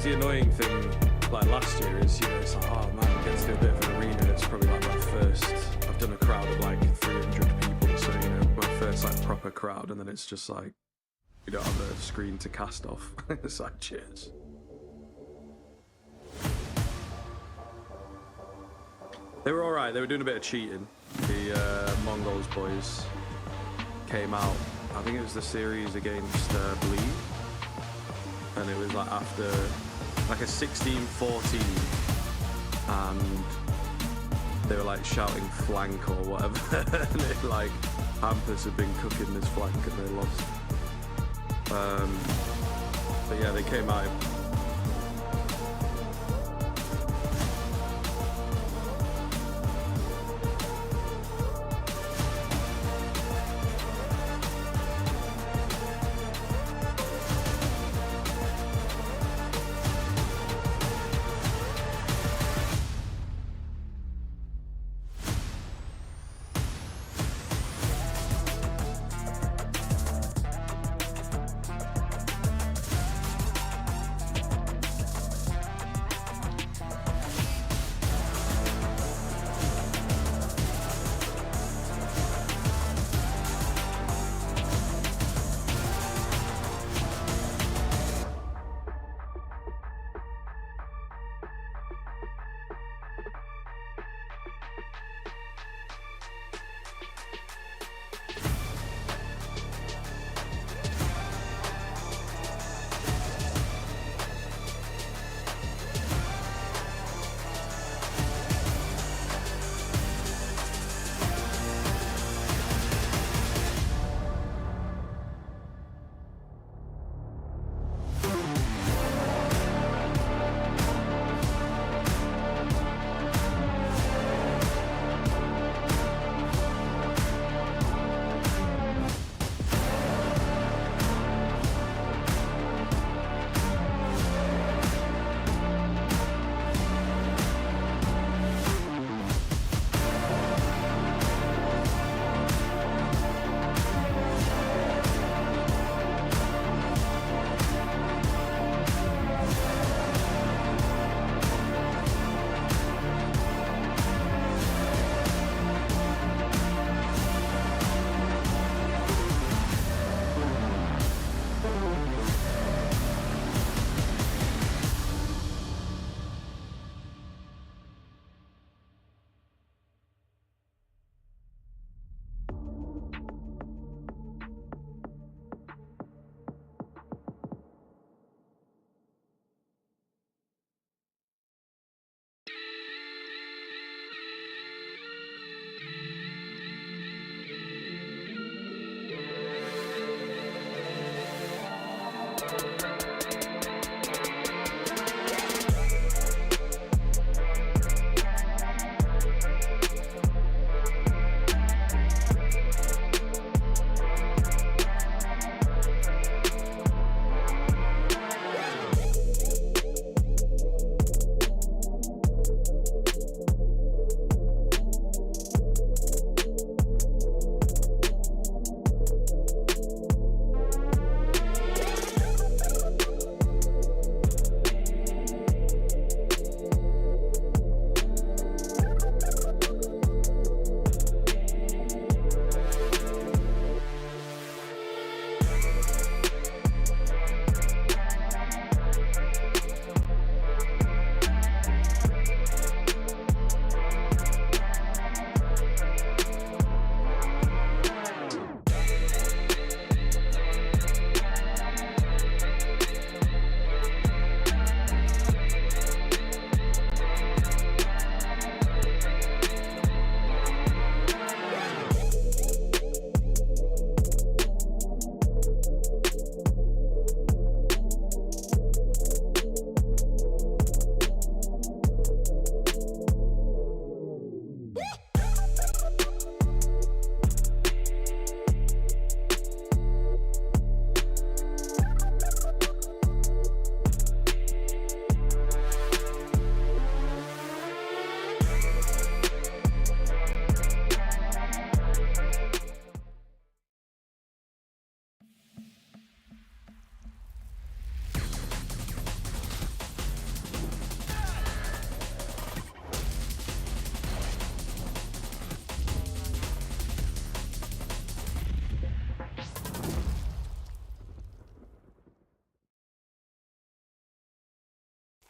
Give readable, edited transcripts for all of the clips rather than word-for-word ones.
the annoying thing, like last year, is, you know, it's like, oh man, it gets to a bit of an arena. It's probably like my first, I've done a crowd of like 300 people, so, you know, my first like proper crowd, and then it's just like, you don't have a screen to cast off. It's like, cheers. They were alright, they were doing a bit of cheating. The Mongols boys came out, I think it was the series against Bleed, and it was like after like a 16-14, and they were like shouting flank or whatever, and it, like, Hampus had been cooking this flank and they lost. But yeah, they came out.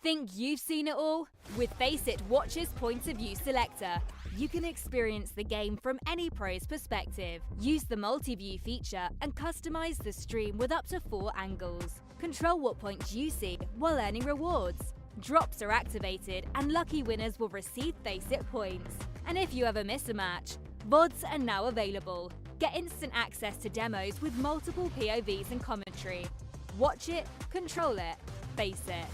Think you've seen it all? With Faceit Watch's Point of View Selector, you can experience the game from any pro's perspective. Use the multi-view feature and customize the stream with up to 4 angles. Control what points you see while earning rewards. Drops are activated and lucky winners will receive Faceit points. And if you ever miss a match, VODs are now available. Get instant access to demos with multiple POVs and commentary. Watch it, control it, Faceit.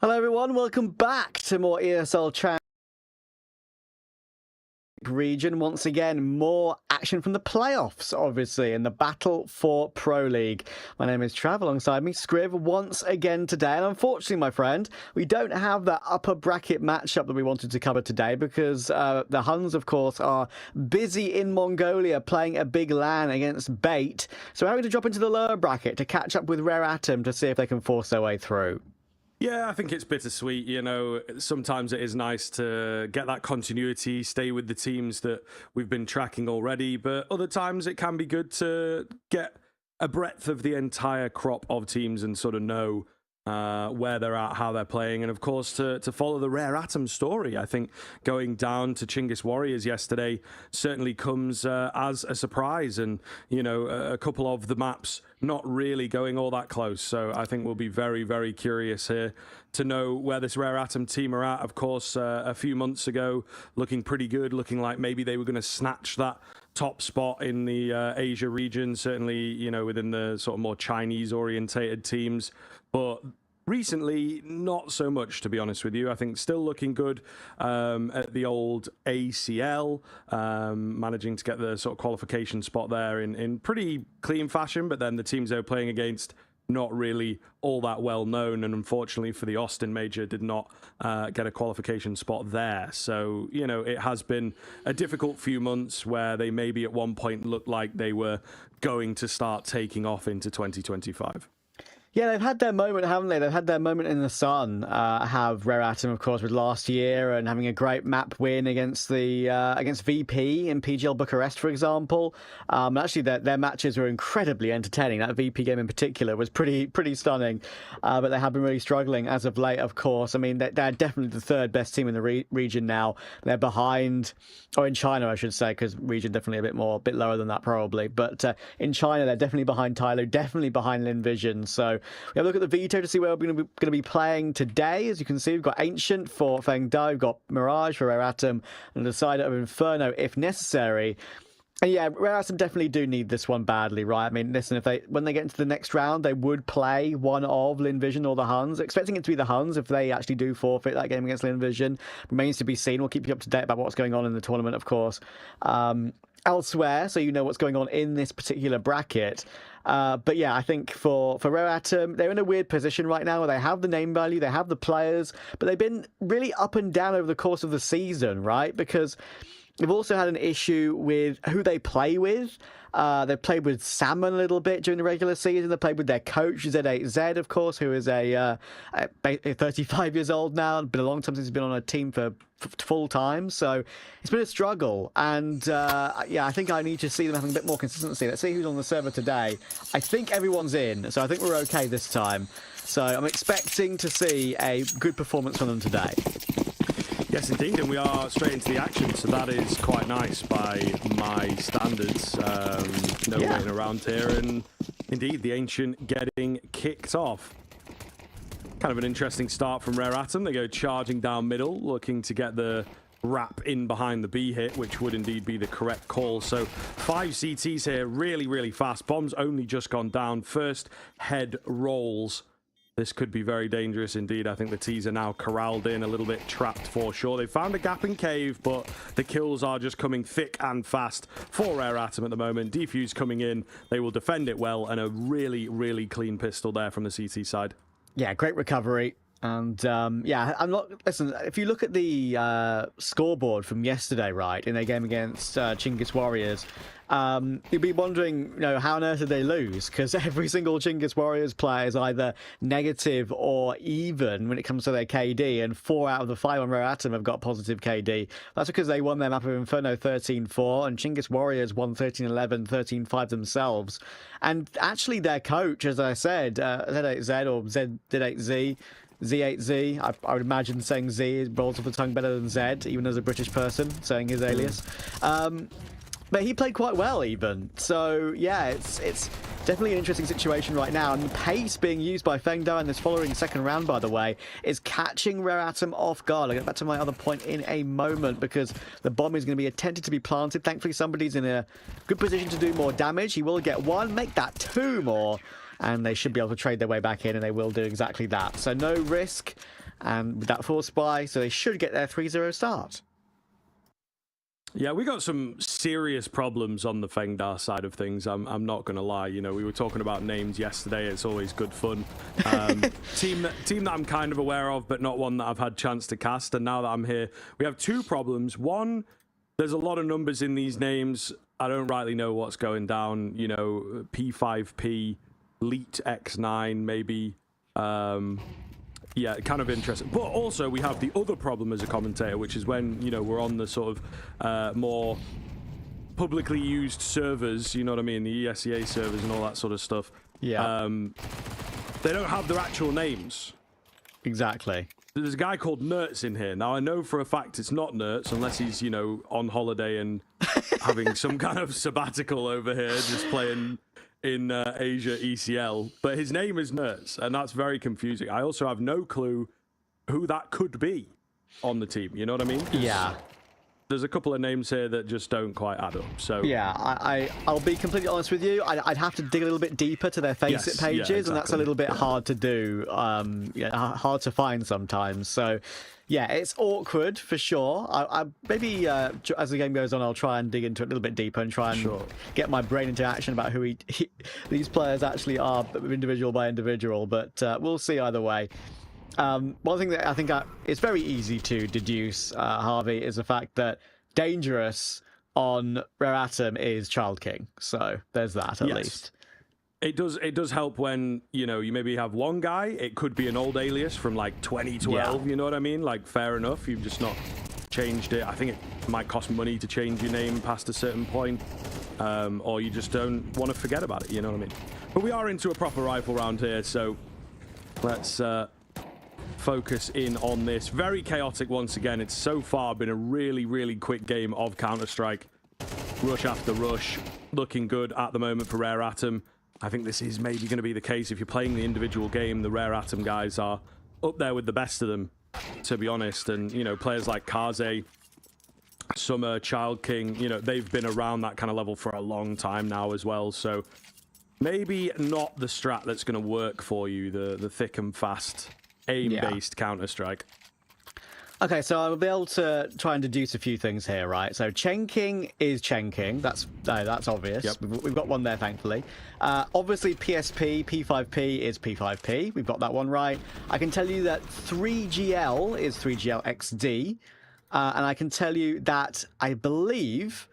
Hello everyone, welcome back to more ESL Challenger region. Once again, more action from the playoffs, obviously, in the battle for Pro League. My name is Trav, alongside me, Scriv, once again today. And unfortunately, my friend, we don't have that upper bracket matchup that we wanted to cover today because the Huns, of course, are busy in Mongolia playing a big LAN against Bait. So we're having to drop into the lower bracket to catch up with Rare Atom to see if they can force their way through. Yeah, I think it's bittersweet. You know, sometimes it is nice to get that continuity, stay with the teams that we've been tracking already, but other times it can be good to get a breadth of the entire crop of teams and sort of know where they're at, how they're playing, and of course to follow the Rare Atom story. I think going down to Chinggis Warriors yesterday certainly comes as a surprise, and you know, a couple of the maps not really going all that close. So I think we'll be very, very curious here to know where this Rare Atom team are at. Of course, a few months ago, looking pretty good, looking like maybe they were going to snatch that top spot in the Asia region, certainly, you know, within the sort of more Chinese-orientated teams. But recently, not so much, to be honest with you. I think still looking good at the old ACL, managing to get the sort of qualification spot there in pretty clean fashion, but then the teams they were playing against not really all that well known, and unfortunately for the Austin Major did not get a qualification spot there. So, you know, it has been a difficult few months where they maybe at one point looked like they were going to start taking off into 2025. Yeah, they've had their moment, haven't they? They've had their moment in the sun. Have Rare Atom, of course, with last year and having a great map win against the against VP in PGL Bucharest, for example. Actually, their matches were incredibly entertaining. That VP game in particular was pretty stunning. But they have been really struggling as of late, of course. I mean, they're definitely the third best team in the region now. They're behind, or in China, I should say, because region definitely a bit lower than that probably. But in China, they're definitely behind Tylo, definitely behind Linvision. So we have a look at the veto to see where we're going to be playing today. As you can see, we've got Ancient for Fengda, we've got Mirage for Rare Atom, and a Decider of Inferno if necessary. And yeah, Rare Atom definitely do need this one badly, right? I mean, listen, when they get into the next round, they would play one of Linvision or the Huns. Expecting it to be the Huns if they actually do forfeit that game against Linvision. Remains to be seen. We'll keep you up to date about what's going on in the tournament, of course. Elsewhere, so you know what's going on in this particular bracket. But yeah, I think for Rare Atom, they're in a weird position right now where they have the name value, they have the players, but they've been really up and down over the course of the season, right? Because they've also had an issue with who they play with. They've played with Salmon a little bit during the regular season. They played with their coach, Z8Z, of course, who is a 35 years old now. It's been a long time since he's been on a team for full time. So it's been a struggle. And yeah, I think I need to see them having a bit more consistency. Let's see who's on the server today. I think everyone's in, so I think we're okay this time. So I'm expecting to see a good performance from them today. Yes, indeed, and we are straight into the action, so that is quite nice by my standards. No waiting around here, and indeed, the Ancient getting kicked off. Kind of an interesting start from Rare Atom. They go charging down middle, looking to get the wrap in behind the B hit, which would indeed be the correct call. So 5 CTs here, really, really fast. Bomb's only just gone down. First head rolls. This could be very dangerous indeed. I think the T's are now corralled in, a little bit trapped for sure. They found a gap in cave, but the kills are just coming thick and fast for Rare Atom at the moment. Defuse coming in. They will defend it well, and a really, really clean pistol there from the CT side. Yeah, great recovery. And yeah, I'm not. Listen, if you look at the scoreboard from yesterday, right, in their game against Chinggis Warriors, you'll be wondering, how on earth did they lose? Because every single Chinggis Warriors player is either negative or even when it comes to their KD, and 4 out of the 5 on Rare Atom have got positive KD. That's because they won their map of Inferno 13-4, and Chinggis Warriors won 13-11, 13-5 themselves. And actually, their coach, as I said, Z8Z or Z8Z. Z8Z, I would imagine saying Z rolls off the tongue better than Z, even as a British person saying his alias. But he played quite well even. So yeah, it's definitely an interesting situation right now. And the pace being used by Fengda in this following second round, by the way, is catching Rare Atom off guard. I'll get back to my other point in a moment, because the bomb is going to be attempted to be planted. Thankfully, somebody's in a good position to do more damage. He will get 1, make that 2 more. And they should be able to trade their way back in, and they will do exactly that. So no risk, and with that force buy, so they should get their 3-0 start. Yeah, we got some serious problems on the Fengda side of things. I'm not going to lie. We were talking about names yesterday. It's always good fun. Team that I'm kind of aware of, but not one that I've had chance to cast. And now that I'm here, we have 2 problems. One, there's a lot of numbers in these names. I don't rightly know what's going down. P5P. Leet X9, maybe. Yeah, kind of interesting. But also, we have the other problem as a commentator, which is when, we're on the sort of more publicly used servers, you know what I mean? The ESEA servers and all that sort of stuff. Yeah. They don't have their actual names. Exactly. There's a guy called Nertz in here. Now, I know for a fact it's not Nertz, unless he's, on holiday and having some kind of sabbatical over here, just playing in Asia ECL, but his name is Nertz, and that's very confusing. I also have no clue who that could be on the team, you know what I mean? Yeah. There's a couple of names here that just don't quite add up, so... Yeah, I'll be completely honest with you. I'd have to dig a little bit deper to their Faceit pages, yeah, exactly. And that's a little bit hard to do, hard to find sometimes, so... Yeah, it's awkward for sure. I maybe as the game goes on, I'll try and dig into it a little bit deeper and try and get my brain into action about who these players actually are, individual by individual. But we'll see either way. One thing that I think it's very easy to deduce, Harvey, is the fact that Dangerous on Rare Atom is Child King. So there's that at least. It does help when, you maybe have one guy. It could be an old alias from like 2012, you know what I mean? Like, fair enough. You've just not changed it. I think it might cost money to change your name past a certain point, or you just don't want to forget about it, you know what I mean? But we are into a proper rifle round here, so let's focus in on this. Very chaotic once again. It's so far been a really, really quick game of Counter-Strike. Rush after rush. Looking good at the moment for Rare Atom. I think this is maybe going to be the case. If you're playing the individual game, the Rare Atom guys are up there with the best of them, to be honest. And, players like Kaze, Summer, Child King, they've been around that kind of level for a long time now as well. So maybe not the strat that's going to work for you, the thick and fast aim-based Counter-Strike. Okay, so I'll be able to try and deduce a few things here, right? So Chen King is Chen King. That's obvious. Yep. We've got one there, thankfully. Obviously, PSP, P5P is P5P. We've got that one right. I can tell you that 3GL is 3GL XD. And I can tell you that I believe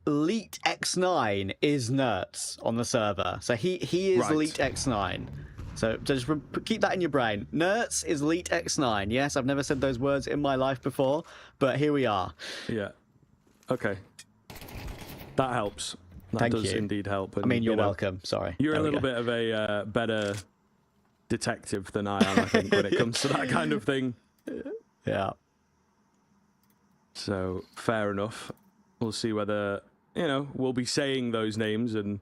Leet X9 is Nertz on the server. So he is Leet X9. So just keep that in your brain. Nertz is Leet X9. Yes, I've never said those words in my life before, but here we are. Yeah. Okay. That helps. That does indeed help. And, I mean, you're welcome. Sorry. You're a little bit of a better detective than I am, I think, when it comes to that kind of thing. Yeah. So, fair enough. We'll see whether, we'll be saying those names and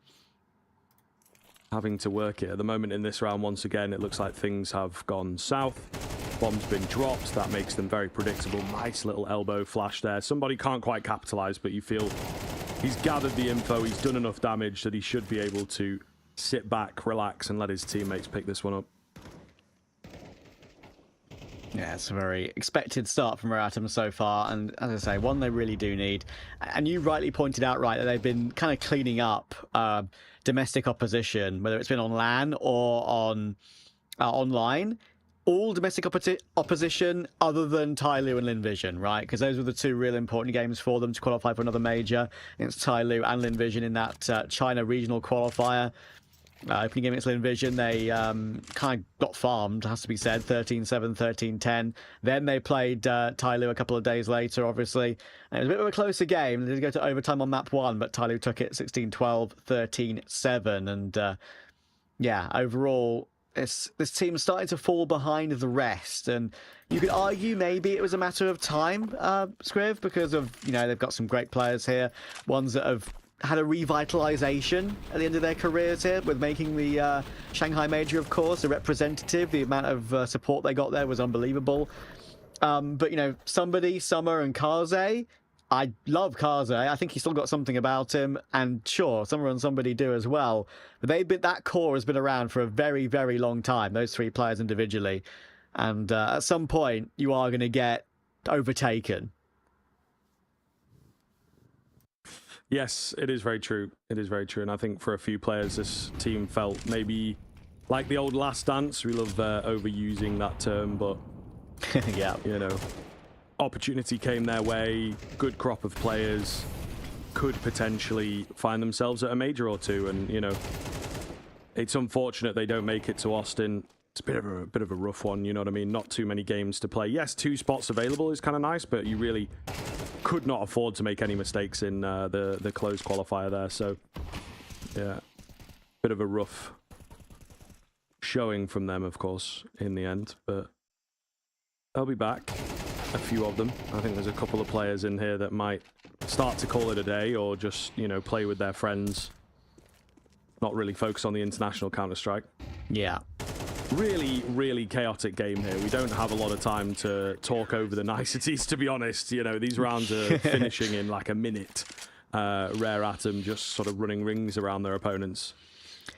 having to work it. At the moment in this round, once again, it looks like things have gone south. Bomb's been dropped. That makes them very predictable. Nice little elbow flash there. Somebody can't quite capitalize, but you feel he's gathered the info. He's done enough damage that he should be able to sit back, relax, and let his teammates pick this one up. Yeah, it's a very expected start from Reratim so far, and as I say, one they really do need. And you rightly pointed out, right, that they've been kind of cleaning up domestic opposition, whether it's been on LAN or on online. All domestic opposition other than Tyloo and Linvision, right? Because those were the two real important games for them to qualify for another major against Tyloo and Linvision in that China regional qualifier. Opening game against Linvision, they kind of got farmed, has to be said, 13-7, 13-10. Then they played Tyloo a couple of days later, obviously. And it was a bit of a closer game. They did go to overtime on map 1, but Tyloo took it 16-12, 13-7. And yeah, overall, this team started to fall behind the rest. And you could argue maybe it was a matter of time, Scriv, because of, you know, they've got some great players here, ones that have had a revitalization at the end of their careers here with making the Shanghai Major, of course, a representative. The amount of support they got there was unbelievable. But, you know, somebody, Summer and Kaze, I love Kaze. I think he's still got something about him. And sure, Summer and somebody do as well. But that core has been around for a very, very long time, those three players individually. And at some point, you are going to get overtaken. Yes, it is very true. It is very true. And I think for a few players, this team felt maybe like the old Last Dance. We love overusing that term, but yeah, you know, opportunity came their way. Good crop of players could potentially find themselves at a major or two. And, you know, it's unfortunate they don't make it to Austin. It's a bit of a rough one, you know what I mean? Not too many games to play. Yes, 2 spots available is kind of nice, but you really could not afford to make any mistakes in the closed qualifier there. So, yeah, bit of a rough showing from them, of course, in the end. But they'll be back, a few of them. I think there's a couple of players in here that might start to call it a day or just, you know, play with their friends. Not really focus on the international Counter-Strike. Yeah. Really, really chaotic game here. We don't have a lot of time to talk over the niceties, to be honest. You know, these rounds are finishing in like a minute. Reratim just sort of running rings around their opponents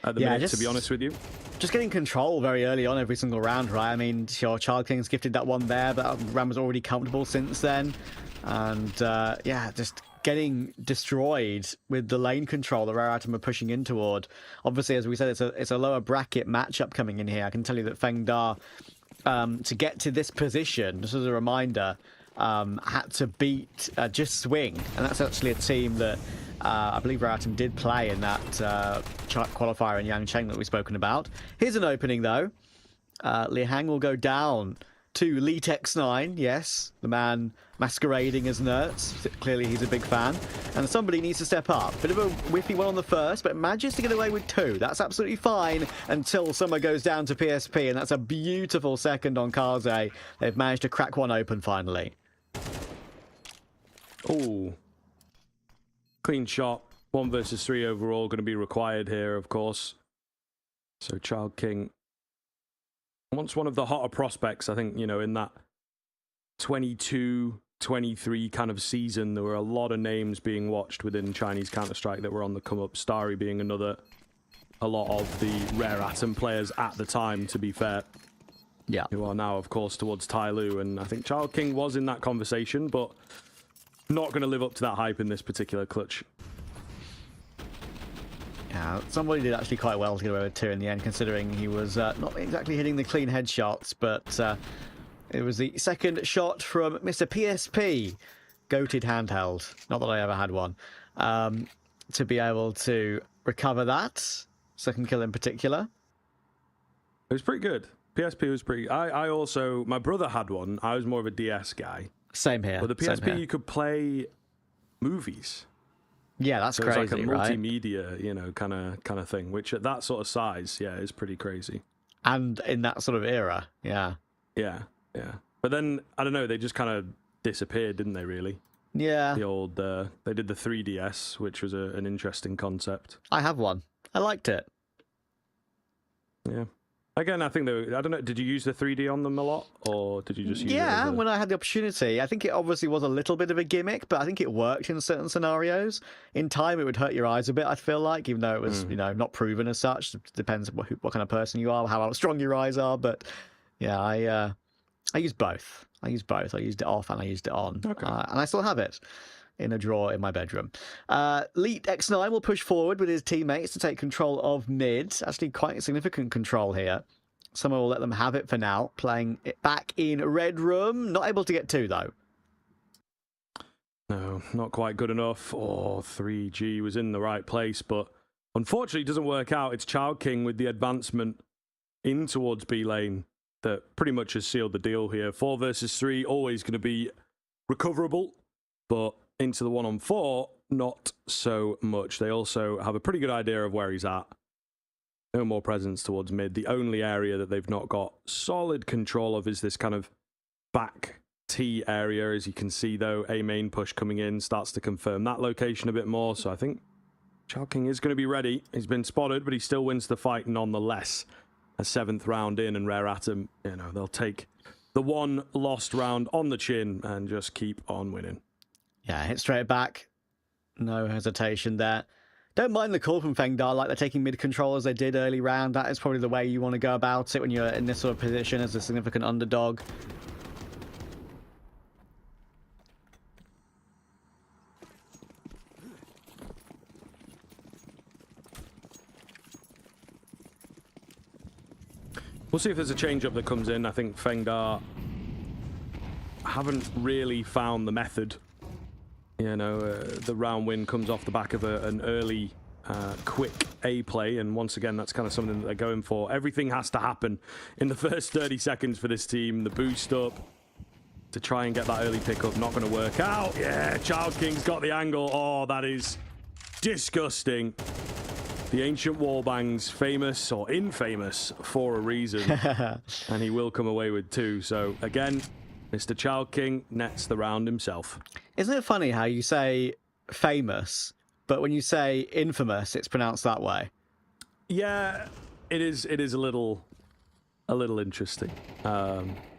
at the minute, to be honest with you. Just getting control very early on every single round, right? I mean, sure, Child King's gifted that one there, but that round was already comfortable since then. And yeah, just getting destroyed with the lane control that Reratim are pushing in toward. Obviously, as we said, it's a lower bracket matchup coming in here. I can tell you that Fengda, to get to this position, just as a reminder, had to beat Just Swing. And that's actually a team that I believe Reratim did play in that qualifier in Yangcheng that we've spoken about. Here's an opening, though. Li Hang will go down to Letex9, yes, the man masquerading as Nerds. Clearly he's a big fan. And somebody needs to step up. Bit of a whiffy one on the first, but manages to get away with 2. That's absolutely fine until Summer goes down to PSP, and that's a beautiful second on Kaze. They've managed to crack one open finally. Oh, clean shot. 1 versus 3 overall going to be required here, of course. So Child King, once one of the hotter prospects, I think, you know, in that 22, 23 kind of season, there were a lot of names being watched within Chinese Counter-Strike that were on the come-up. Starry being another. A lot of the Reratim players at the time, to be fair. Yeah. Who are now, of course, towards Tyloo. And I think Child King was in that conversation, but not going to live up to that hype in this particular clutch. Yeah, somebody did actually quite well to get away with 2 in the end, considering he was not exactly hitting the clean headshots, but it was the second shot from Mr. PSP, goated handheld, not that I ever had one, to be able to recover that. Second kill in particular. It was pretty good. PSP was pretty... I also... My brother had one. I was more of a DS guy. Same here. But the PSP, you could play movies. Yeah, that's crazy, it's like a right? multimedia, you know, kind of thing, which at that sort of size, yeah, is pretty crazy. And in that sort of era, yeah. Yeah, yeah. But then, I don't know, they just kind of disappeared, didn't they, really? Yeah. The old... they did the 3DS, which was an interesting concept. I have one. I liked it. Yeah. Again, I think I don't know. Did you use the 3D on them a lot, or did you just use it as when I had the opportunity. I think it obviously was a little bit of a gimmick, but I think it worked in certain scenarios. In time, it would hurt your eyes a bit, I feel like, even though it was, not proven as such. It depends what kind of person you are, how strong your eyes are. But yeah, I used both. I used it off and I used it on. Okay. And I still have it in a drawer in my bedroom. Leet X9 will push forward with his teammates to take control of mid. Actually, quite significant control here. Someone will let them have it for now. Playing it back in Red Room. Not able to get 2, though. No, not quite good enough. Oh, 3G was in the right place, but unfortunately it doesn't work out. It's Child King with the advancement in towards B lane that pretty much has sealed the deal here. 4 versus 3, always going to be recoverable, but into the 1-on-4, not so much. They also have a pretty good idea of where he's at. No more presence towards mid. The only area that they've not got solid control of is this kind of back T area. As you can see, though, a main push coming in starts to confirm that location a bit more. So I think Child King is going to be ready. He's been spotted, but he still wins the fight nonetheless. A 7th round in, and Rare Atom, they'll take the 1 lost round on the chin and just keep on winning. Yeah, hit straight back. No hesitation there. Don't mind the call from Fengda, like they're taking mid control as they did early round. That is probably the way you want to go about it when you're in this sort of position as a significant underdog. We'll see if there's a change-up that comes in. I think Fengda haven't really found the method. The round win comes off the back of an early, quick A play, and once again, that's kind of something that they're going for. Everything has to happen in the first 30 seconds for this team. The boost up to try and get that early pickup, not going to work out. Yeah, Child King's got the angle. Oh, that is disgusting. The ancient wallbangs, famous or infamous for a reason, and he will come away with 2. So again, Mr. Child King nets the round himself. Isn't it funny how you say famous, but when you say infamous, it's pronounced that way? Yeah, it is. It is a little interesting.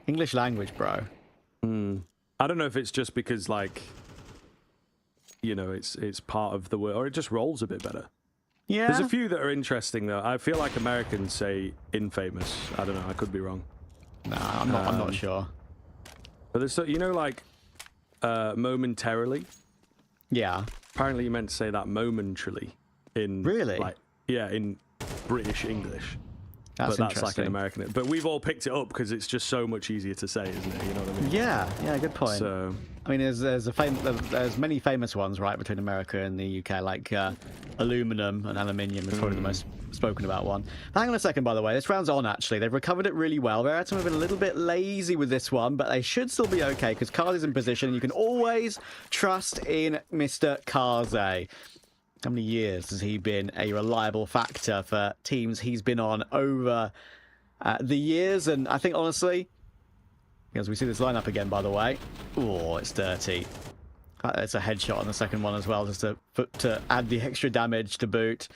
English language, bro. I don't know if it's just because it's part of the word, or it just rolls a bit better. Yeah. There's a few that are interesting though. I feel like Americans say infamous. I don't know. I could be wrong. Nah, I'm not sure. But there's momentarily. Yeah. Apparently, you meant to say that momentarily in really, in British English. That's like an American. But we've all picked it up because it's just so much easier to say, isn't it? You know what I mean? Yeah, good point. So, I mean, there's many famous ones, right, between America and the UK, like aluminum and aluminium is probably the most spoken about one. Hang on a second, by the way. This round's on, actually. They've recovered it really well. Rare Atom have been a little bit lazy with this one, but they should still be okay because Kaze's in position. You can always trust in Mr. Kaze. How many years has he been a reliable factor for teams he's been on over the years? And I think, honestly, as we see this lineup again, by the way, oh, it's dirty. It's a headshot on the second one as well, just to add the extra damage to boot.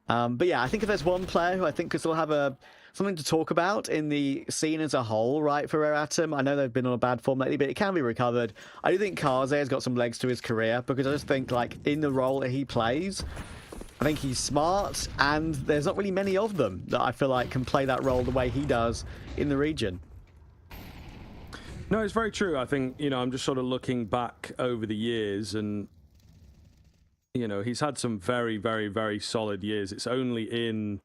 But yeah, I think if there's one player who I think could still have something to talk about in the scene as a whole, right, for Rare Atom. I know they've been on a bad form lately, but it can be recovered. I do think Kaze has got some legs to his career because I just think, in the role that he plays, I think he's smart, and there's not really many of them that I feel like can play that role the way he does in the region. No, it's very true. I think, I'm just sort of looking back over the years and, he's had some very, very, very solid years. It's only in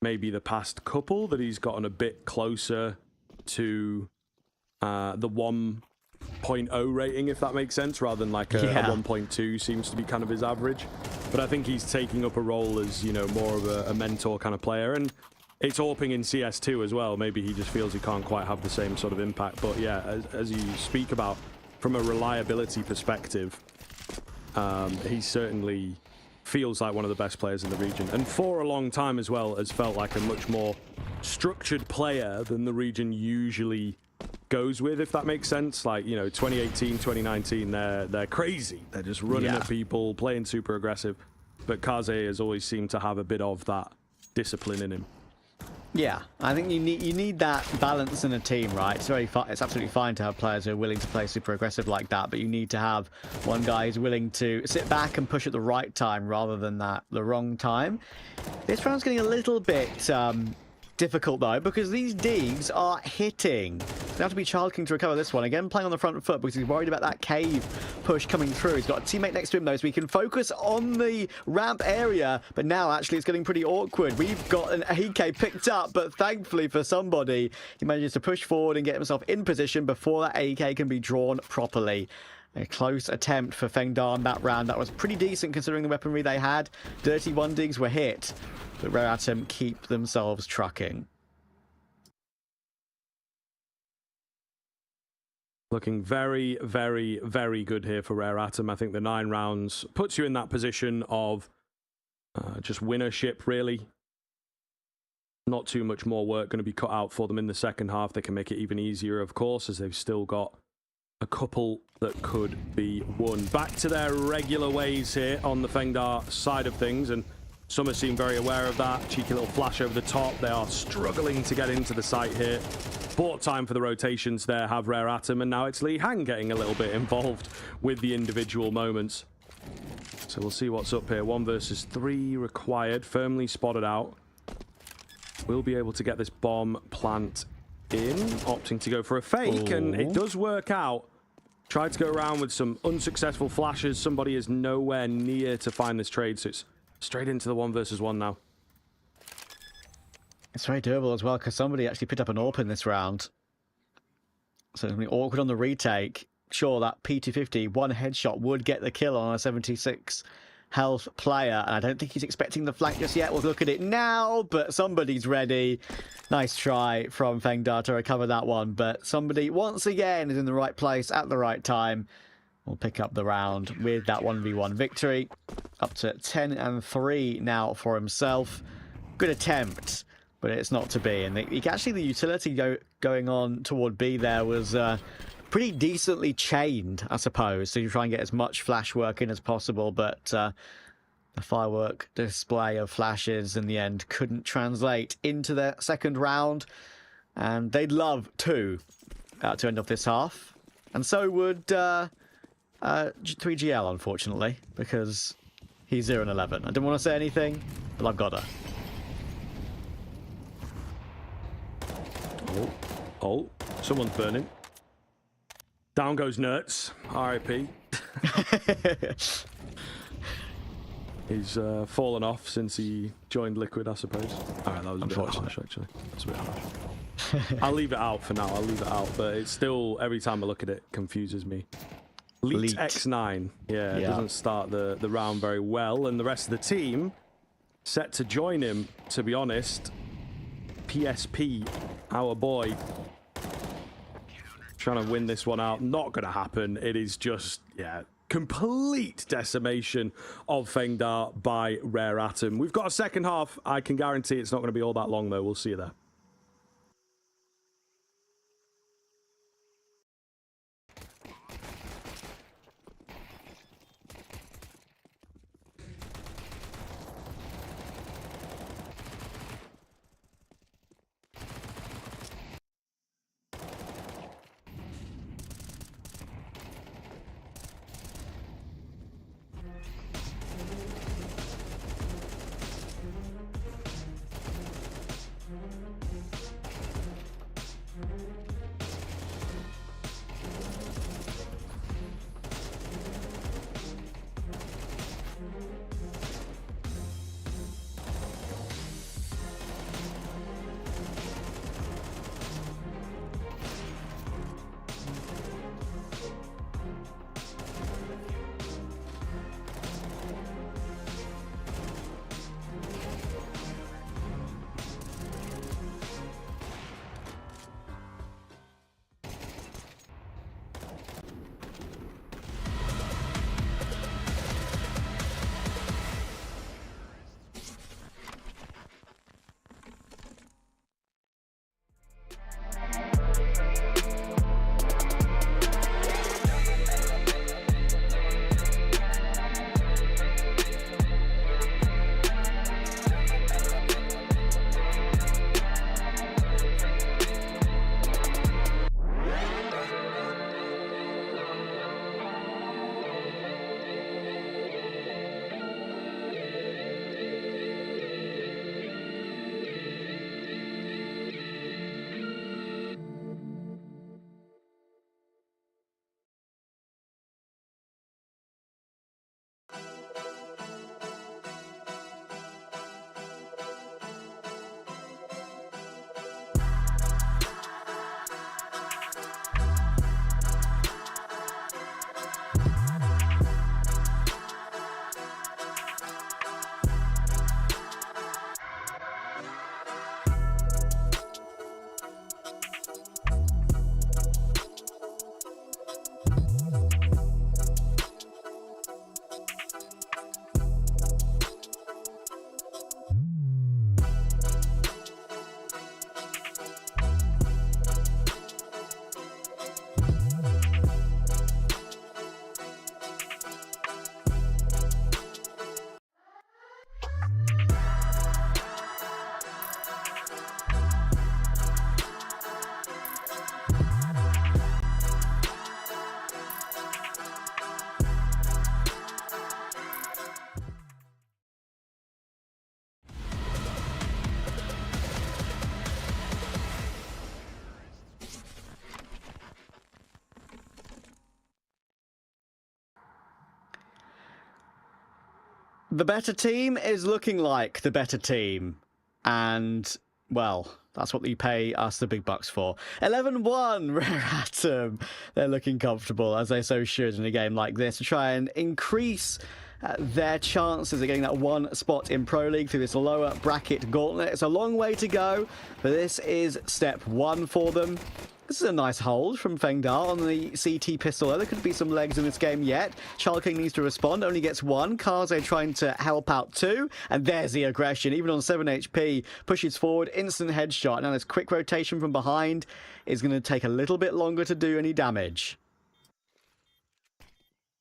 maybe the past couple that he's gotten a bit closer to the 1.0 rating, if that makes sense, rather than a 1.2 seems to be kind of his average. But I think he's taking up a role as, more of a mentor kind of player. And it's AWPing in CS2 as well. Maybe he just feels he can't quite have the same sort of impact. But yeah, as you speak about, from a reliability perspective, he certainly feels like one of the best players in the region, and for a long time as well has felt like a much more structured player than the region usually goes with, if that makes sense. 2018, 2019, they're crazy. They're just running at people, playing super aggressive. But Kaze has always seemed to have a bit of that discipline in him. Yeah, I think you need that balance in a team, right? It's it's absolutely fine to have players who are willing to play super aggressive like that, but you need to have one guy who's willing to sit back and push at the right time rather than the wrong time. This round's getting a little bit difficult though, because these digs are hitting. They have to be Child King to recover this one. Again, playing on the front foot because he's worried about that cave push coming through. He's got a teammate next to him though, so we can focus on the ramp area. But now actually it's getting pretty awkward. We've got an AK picked up, but thankfully for somebody, he manages to push forward and get himself in position before that AK can be drawn properly. A close attempt for Fengda on that round. That was pretty decent considering the weaponry they had. Dirty 1 digs were hit, but Rare Atom keep themselves trucking. Looking very, very, very good here for Rare Atom. I think the 9 rounds puts you in that position of just winnership, really. Not too much more work going to be cut out for them in the second half. They can make it even easier, of course, as they've still got a couple that could be won. Back to their regular ways here on the Fengda side of things, and Summer seem very aware of that. Cheeky little flash over the top. They are struggling to get into the site here. Bought time for the rotations there, have Rare Atom, and now it's Lee Han getting a little bit involved with the individual moments. So we'll see what's up here. 1 versus 3 required, firmly spotted out. We'll be able to get this bomb plant in, opting to go for a fake, and it does work out. Tried to go around with some unsuccessful flashes. Somebody is nowhere near to find this trade, so it's straight into the 1 versus 1 now. It's very doable as well, because somebody actually picked up an AWP in this round. So it's going to be awkward on the retake. Sure, that P250 one headshot would get the kill on a 76 health player, and I don't think he's expecting the flank just yet. We'll look at it now, but somebody's ready. Nice try from Fengda to recover that one, but somebody once again is in the right place at the right time. We'll pick up the round with that 1v1 victory. Up to 10-3 now for himself. Good attempt, but it's not to be. And actually the utility going on toward B there was pretty decently chained, I suppose. So you try and get as much flash work in as possible, but the firework display of flashes in the end couldn't translate into their second round. And they'd love to end off this half. And so would 3GL, unfortunately, because he's 0-11. I didn't want to say anything, but I've got to. Oh, someone's burning. Down goes Nerds. RIP. He's fallen off since he joined Liquid, I suppose. Alright, that was a bit harsh, actually. That's a bit harsh. I'll leave it out for now. I'll leave it out, but it's still, every time I look at it, confuses me. Leet X9. Yeah, it doesn't start the round very well, and the rest of the team set to join him, to be honest. PSP, our boy, trying to win this one out. Not going to happen. It is just, complete decimation of Fengda by Rare Atom. We've got a second half. I can guarantee it's not going to be all that long, though. We'll see you there. The better team is looking like the better team. And, well, that's what you pay us the big bucks for. 11-1, Rare Atom. They're looking comfortable, as they so should in a game like this, to try and increase their chances of getting that one spot in Pro League through this lower bracket gauntlet. It's a long way to go, but this is step one for them. This is a nice hold from Fengda on the CT pistol. There could be some legs in this game yet. Child King needs to respond, only gets one. Kaze trying to help out two. And there's the aggression, even on 7 HP. Pushes forward, instant headshot. Now this quick rotation from behind is going to take a little bit longer to do any damage.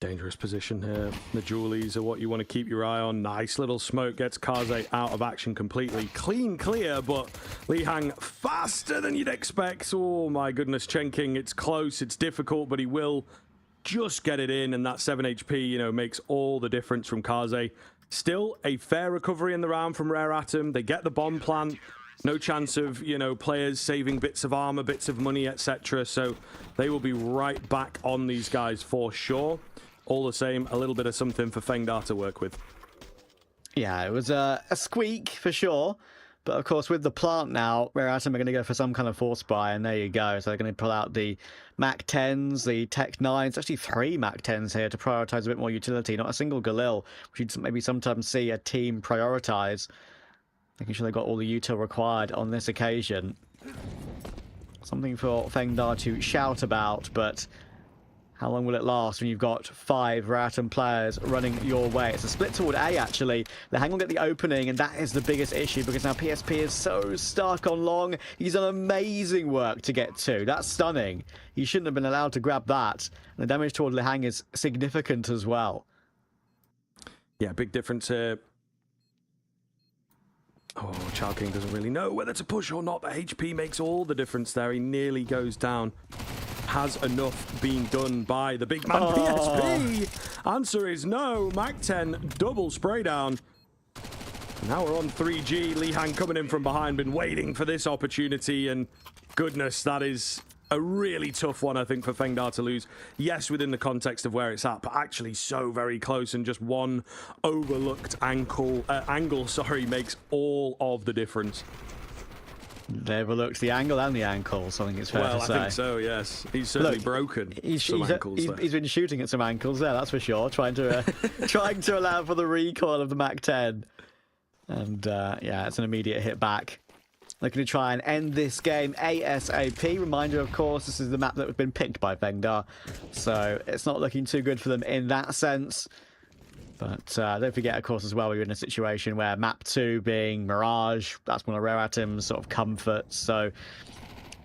Dangerous position here. The Julies are what you want to keep your eye on. Nice little smoke gets Kaze out of action completely. Clean clear, but Lihang faster than you'd expect. Oh my goodness, Chen King, it's close, it's difficult, but he will just get it in, and that 7 HP, you know, makes all the difference from Kaze. Still a fair recovery in the round from Rare Atom. They get the bomb plant. No chance of, you know, players saving bits of armor, bits of money, etc. So they will be right back on these guys for sure. All the same, a little bit of something for Fengda to work with. Yeah, it was a squeak for sure. But of course, with the plant now, Rare Atom are going to go for some kind of force buy, and there you go. So they're going to pull out the Mac 10s, the Tech 9s, actually 3 Mac 10s here to prioritize a bit more utility, not a single Galil, which you'd maybe sometimes see a team prioritize. Making sure they've got all the util required on this occasion. Something for Fengda to shout about, but how long will it last when you've got 5 Rare Atom players running your way? It's a split toward A, actually. Lihang will get the opening, and that is the biggest issue because now PSP is so stuck on long. He's done amazing work to get 2. That's stunning. He shouldn't have been allowed to grab that. And the damage toward Lihang is significant as well. Yeah, big difference here. Oh, Child King doesn't really know whether to push or not, but HP makes all the difference there. He nearly goes down. Has enough been done by the big man PSP? Answer is no. Mac 10 double spray down. Now we're on 3G. Lihang coming in from behind, been waiting for this opportunity, and goodness, that is a really tough one, I think, for Fengda to lose. Yes, within the context of where it's at, but actually so very close, and just one overlooked angle, makes all of the difference. They overlooked the angle and the ankles, I think it's fair to say. Well, I think so, yes. He's certainly broken some ankles there. He's been shooting at some ankles there, that's for sure, trying to allow for the recoil of the Mac 10. And yeah, it's an immediate hit back. They're going to try and end this game ASAP. Reminder, of course, this is the map that has been picked by Fengda, so it's not looking too good for them in that sense. But don't forget, of course, as well, we're in a situation where map 2 being Mirage, that's one of Rare Atom's sort of comforts. So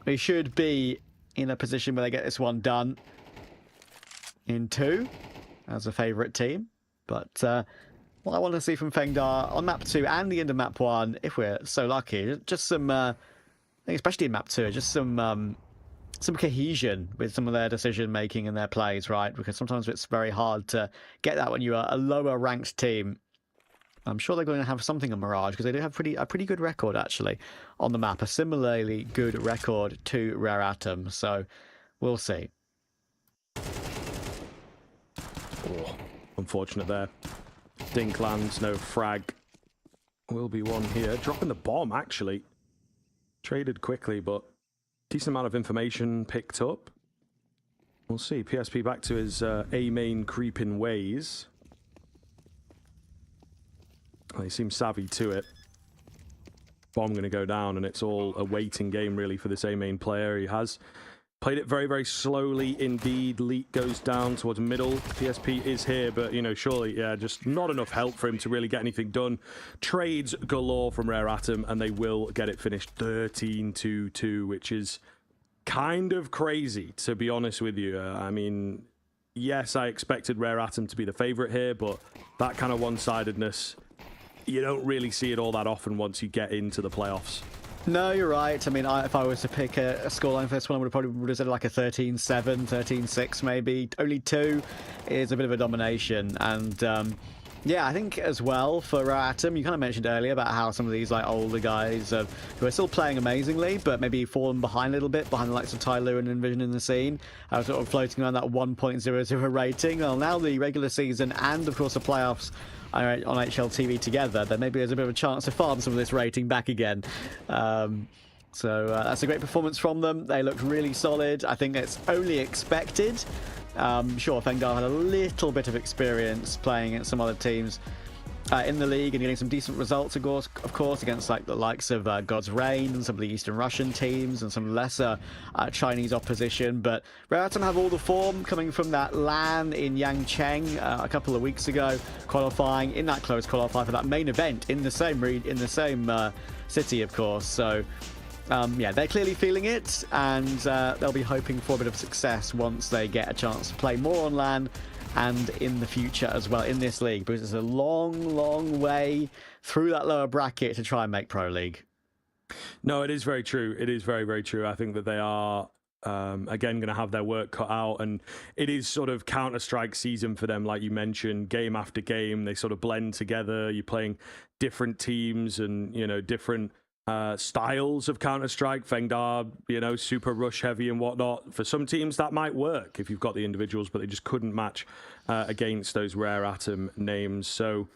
we should be in a position where they get this one done in 2 as a favourite team. But what I want to see from Fengda on map 2 and the end of map 1, if we're so lucky, just some, I think especially in map 2, just some cohesion with some of their decision making and their plays, right? Because sometimes it's very hard to get that when you are a lower ranked team. I'm sure they're going to have something on Mirage because they do have a pretty good record actually on the map, a similarly good record to Rare Atom. So we'll see. Oh, unfortunate there. Dink lands, no frag. Will be one here. Dropping the bomb actually. Traded quickly, but decent amount of information picked up. We'll see. PSP back to his A main creeping ways. He seems savvy to it. Bomb going to go down, and it's all a waiting game really for this A main player. He has played it very, very slowly indeed. Leak goes down towards middle. PSP is here, but, you know, surely, yeah, just not enough help for him to really get anything done. Trades galore from Rare Atom, and they will get it finished 13-2, which is kind of crazy, to be honest with you. I mean, yes, I expected Rare Atom to be the favorite here, but that kind of one-sidedness, you don't really see it all that often once you get into the playoffs. No, you're right. I mean, if I was to pick a scoreline for this one, I would have said like a 13-7, 13-6 maybe. Only 2 is a bit of a domination. And yeah, I think as well for Rare Atom, you kind of mentioned earlier about how some of these like older guys who are still playing amazingly, but maybe fallen behind a little bit, behind the likes of Tyloo and Envision in the scene, sort of floating around that 1.00 rating. Well, now the regular season and of course the playoffs on HLTV together, then maybe there's a bit of a chance to farm some of this rating back again. So that's a great performance from them. They looked really solid. I think it's only expected. Sure, Fengda had a little bit of experience playing against some other teams in the league and getting some decent results, of course, against like the likes of God's Reign and some of the Eastern Russian teams and some lesser Chinese opposition. But Rare Atom have all the form coming from that LAN in Yangcheng a couple of weeks ago, qualifying in that close qualifier for that main event in the same city, of course. So. Yeah, they're clearly feeling it, and they'll be hoping for a bit of success once they get a chance to play more on LAN and in the future as well in this league, because it's a long, long way through that lower bracket to try and make Pro League. No, it is very true. It is very, very true. I think that they are, again, going to have their work cut out, and it is sort of Counter-Strike season for them, like you mentioned, game after game. They sort of blend together. You're playing different teams and, you know, different styles of Counter-Strike. Fengda, you know, super rush heavy and whatnot. For some teams that might work if you've got the individuals, but they just couldn't match against those Rare Atom names. So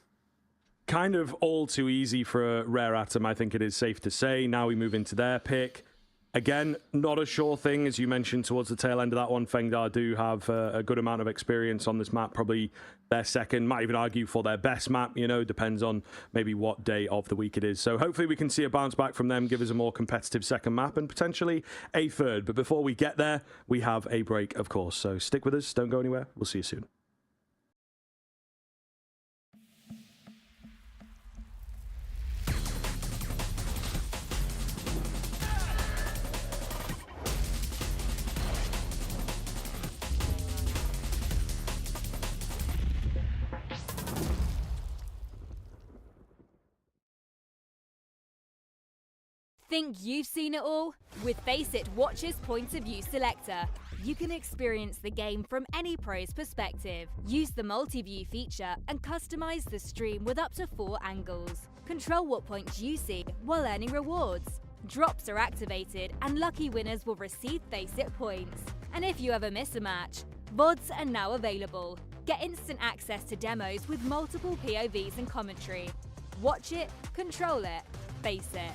kind of all too easy for Rare Atom, I think it is safe to say. Now we move into their pick. Again, not a sure thing, as you mentioned towards the tail end of that one. Fengda do have a good amount of experience on this map, probably their second, might even argue for their best map, you know, depends on maybe what day of the week it is. So hopefully we can see a bounce back from them, give us a more competitive second map and potentially a third. But before we get there, we have a break, of course. So stick with us, don't go anywhere. We'll see you soon. Think you've seen it all? With FACEIT Watch's Point of View Selector, you can experience the game from any pro's perspective. Use the multi-view feature and customize the stream with up to 4 angles. Control what points you see while earning rewards. Drops are activated and lucky winners will receive FACEIT points. And if you ever miss a match, VODs are now available. Get instant access to demos with multiple POVs and commentary. Watch it, control it, FACEIT.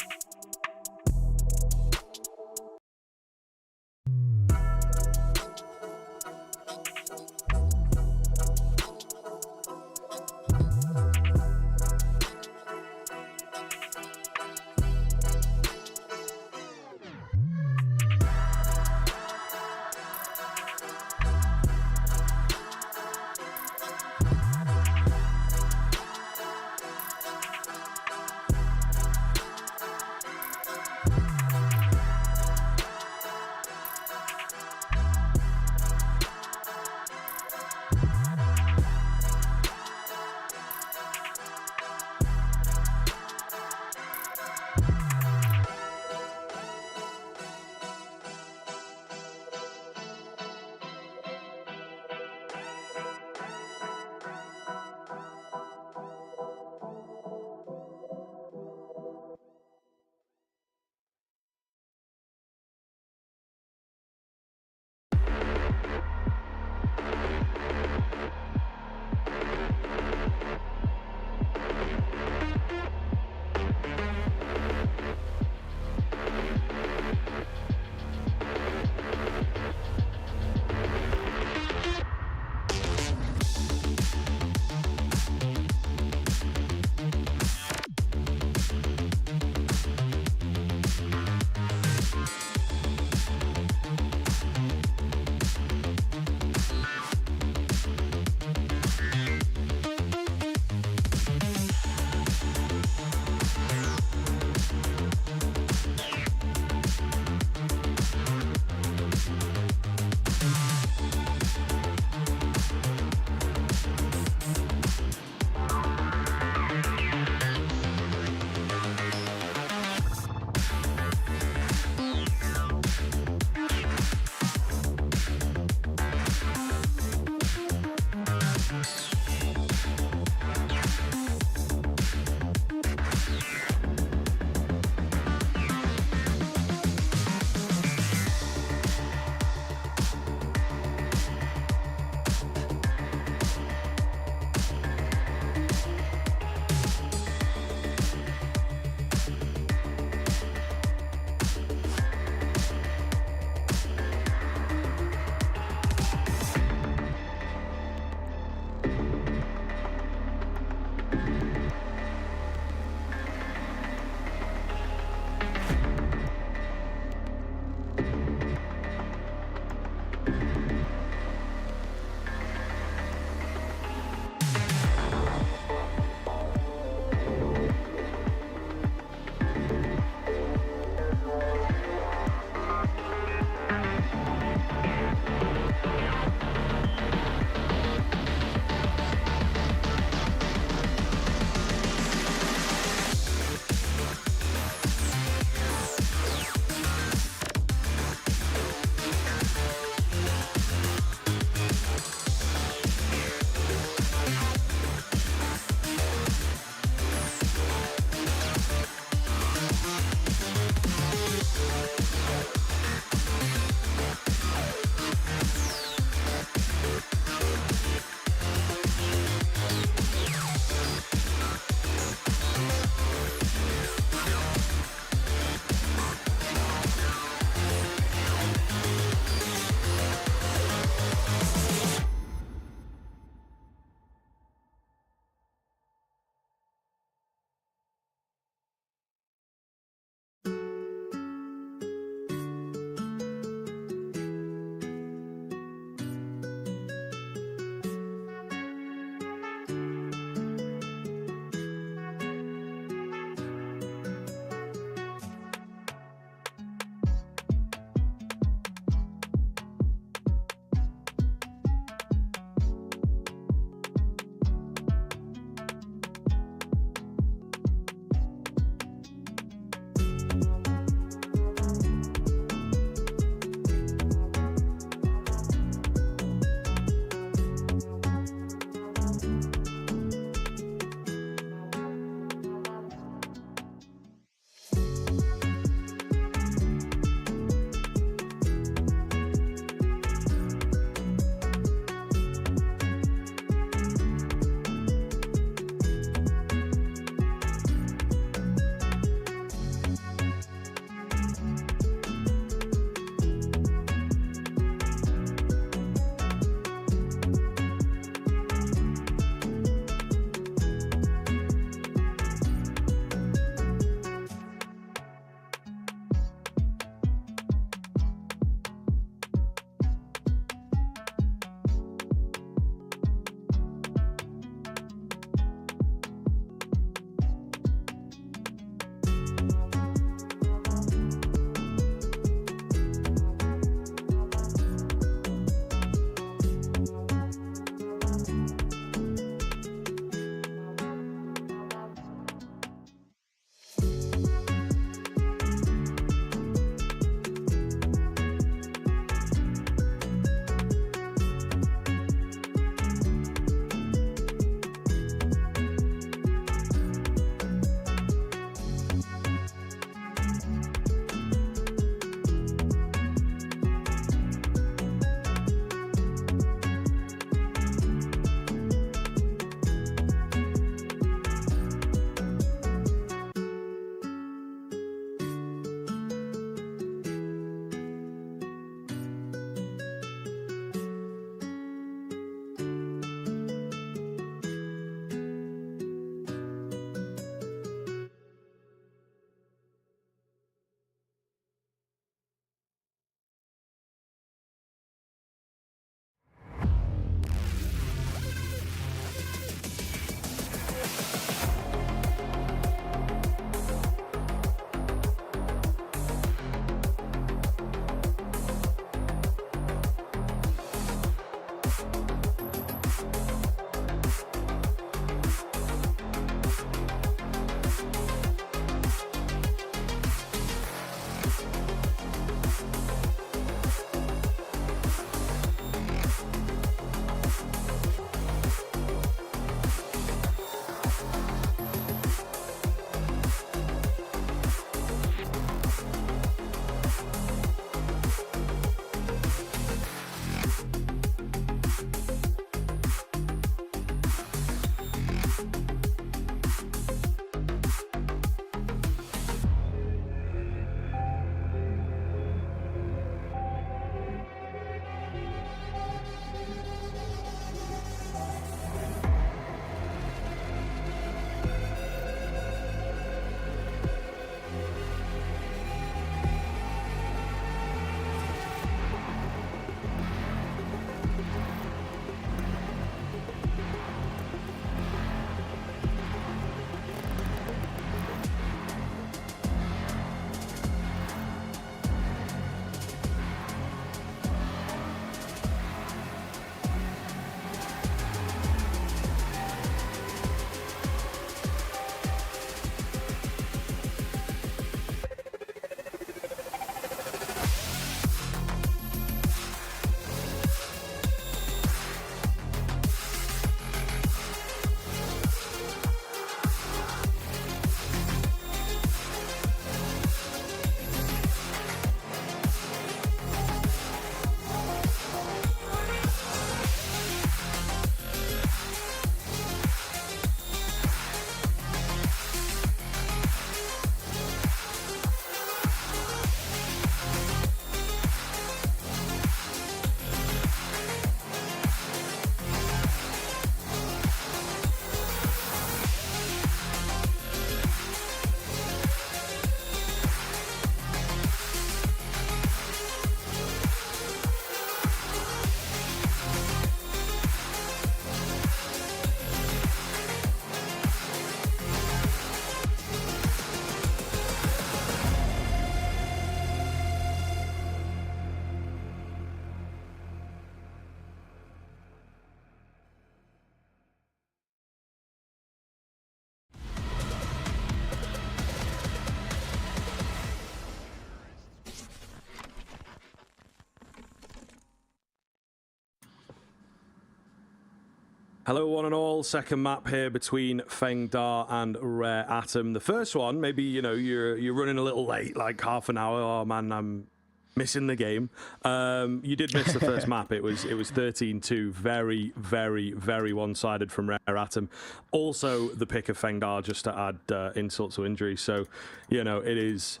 Hello, one and all. Second map here between Fengda and Rare Atom. The first one, maybe you're running a little late, like half an hour. Oh man, I'm missing the game. You did miss the first map. It was 13-2, very, very, very one-sided from Rare Atom. Also, the pick of Fengda just to add insult to injury. So, it is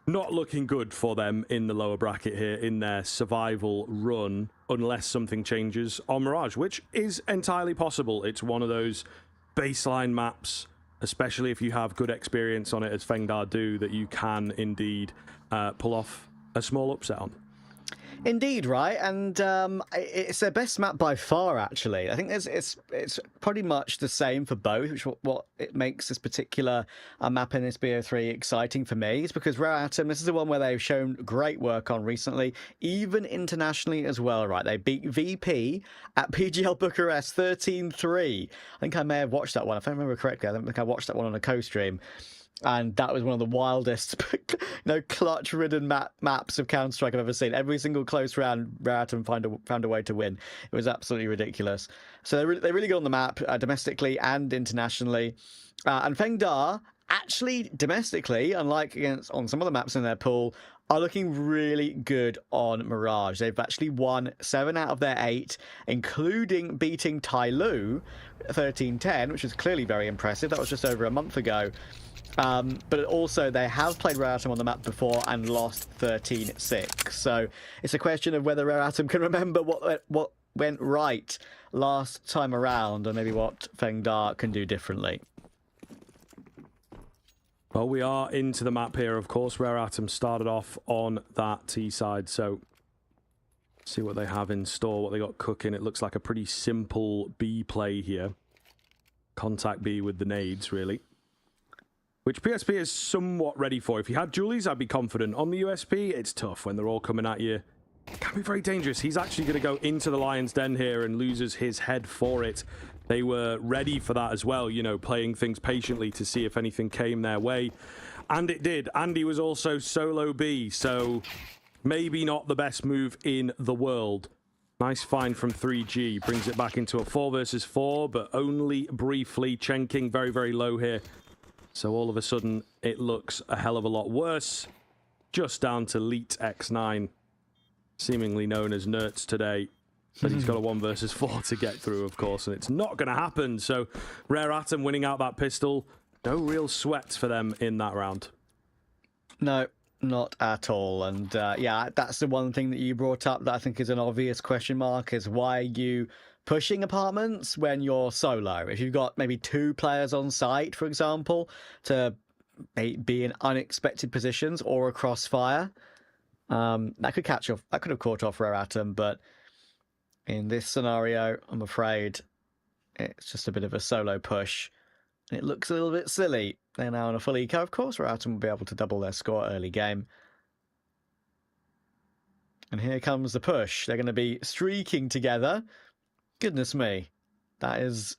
not looking good for them in the lower bracket here in their survival run, unless something changes on Mirage, which is entirely possible. It's one of those baseline maps, especially if you have good experience on it, as Fengda do, that you can indeed pull off a small upset on. Indeed, right? And it's their best map by far, actually. I think it's pretty much the same for both, which what it makes this particular map in this BO3 exciting for me is because Rare Atom, this is the one where they've shown great work on recently, even internationally as well, right? They beat VP at PGL Bucharest 13-3. I think I may have watched that one. If I remember correctly, I think I watched that one on a co-stream. And that was one of the wildest, clutch-ridden maps of Counter-Strike I've ever seen. Every single close round, Rare Atom found a way to win. It was absolutely ridiculous. So they really got on the map domestically and internationally. And Fengda, actually domestically, unlike on some of the maps in their pool, are looking really good on Mirage. They've actually won 7 out of their 8, including beating Tyloo 13-10, which is clearly very impressive. That was just over a month ago. But also they have played Rare Atom on the map before and lost 13-6. So it's a question of whether Rare Atom can remember what went right last time around and maybe what Fengda can do differently. Well, we are into the map here, of course. Rare Atom started off on that T side, so see what they have in store, what they got cooking. It looks like a pretty simple B play here. Contact B with the nades, really. Which PSP is somewhat ready for. If you had Julies, I'd be confident. On the USP, it's tough when they're all coming at you. It can be very dangerous. He's actually going to go into the Lion's Den here and loses his head for it. They were ready for that as well, playing things patiently to see if anything came their way. And it did. Andy was also solo B, so maybe not the best move in the world. Nice find from 3G. Brings it back into a 4 versus 4, but only briefly. Chen King very, very low here. So all of a sudden, it looks a hell of a lot worse. Just down to Leet X9, seemingly known as Nerds today. But he's got a 1 versus 4 to get through, of course, and it's not going to happen. So Rare Atom winning out that pistol. No real sweat for them in that round. No, not at all. And yeah, that's the one thing that you brought up that I think is an obvious question mark, is why are you pushing apartments when you're solo? If you've got maybe 2 players on site, for example, to be in unexpected positions or a crossfire, that could catch off. That could have caught off Rare Atom, but in this scenario, I'm afraid it's just a bit of a solo push. And it looks a little bit silly. They're now on a full eco, of course. Rare Atom will be able to double their score early game. And here comes the push. They're going to be streaking together. Goodness me. That is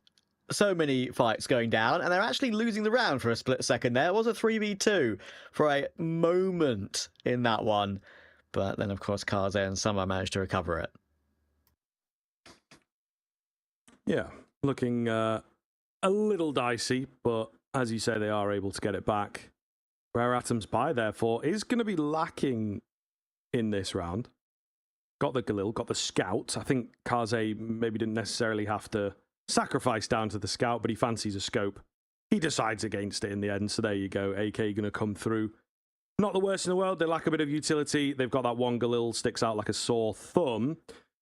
so many fights going down. And they're actually losing the round for a split second there. It was a 3v2 for a moment in that one. But then, of course, Kaze and Summer managed to recover it. Yeah, looking a little dicey, but as you say, they are able to get it back. Rare Atom's buy, therefore, is going to be lacking in this round. Got the Galil, got the Scout. I think Kaze maybe didn't necessarily have to sacrifice down to the Scout, but he fancies a scope. He decides against it in the end, so there you go. AK going to come through. Not the worst in the world. They lack a bit of utility. They've got that one Galil, sticks out like a sore thumb.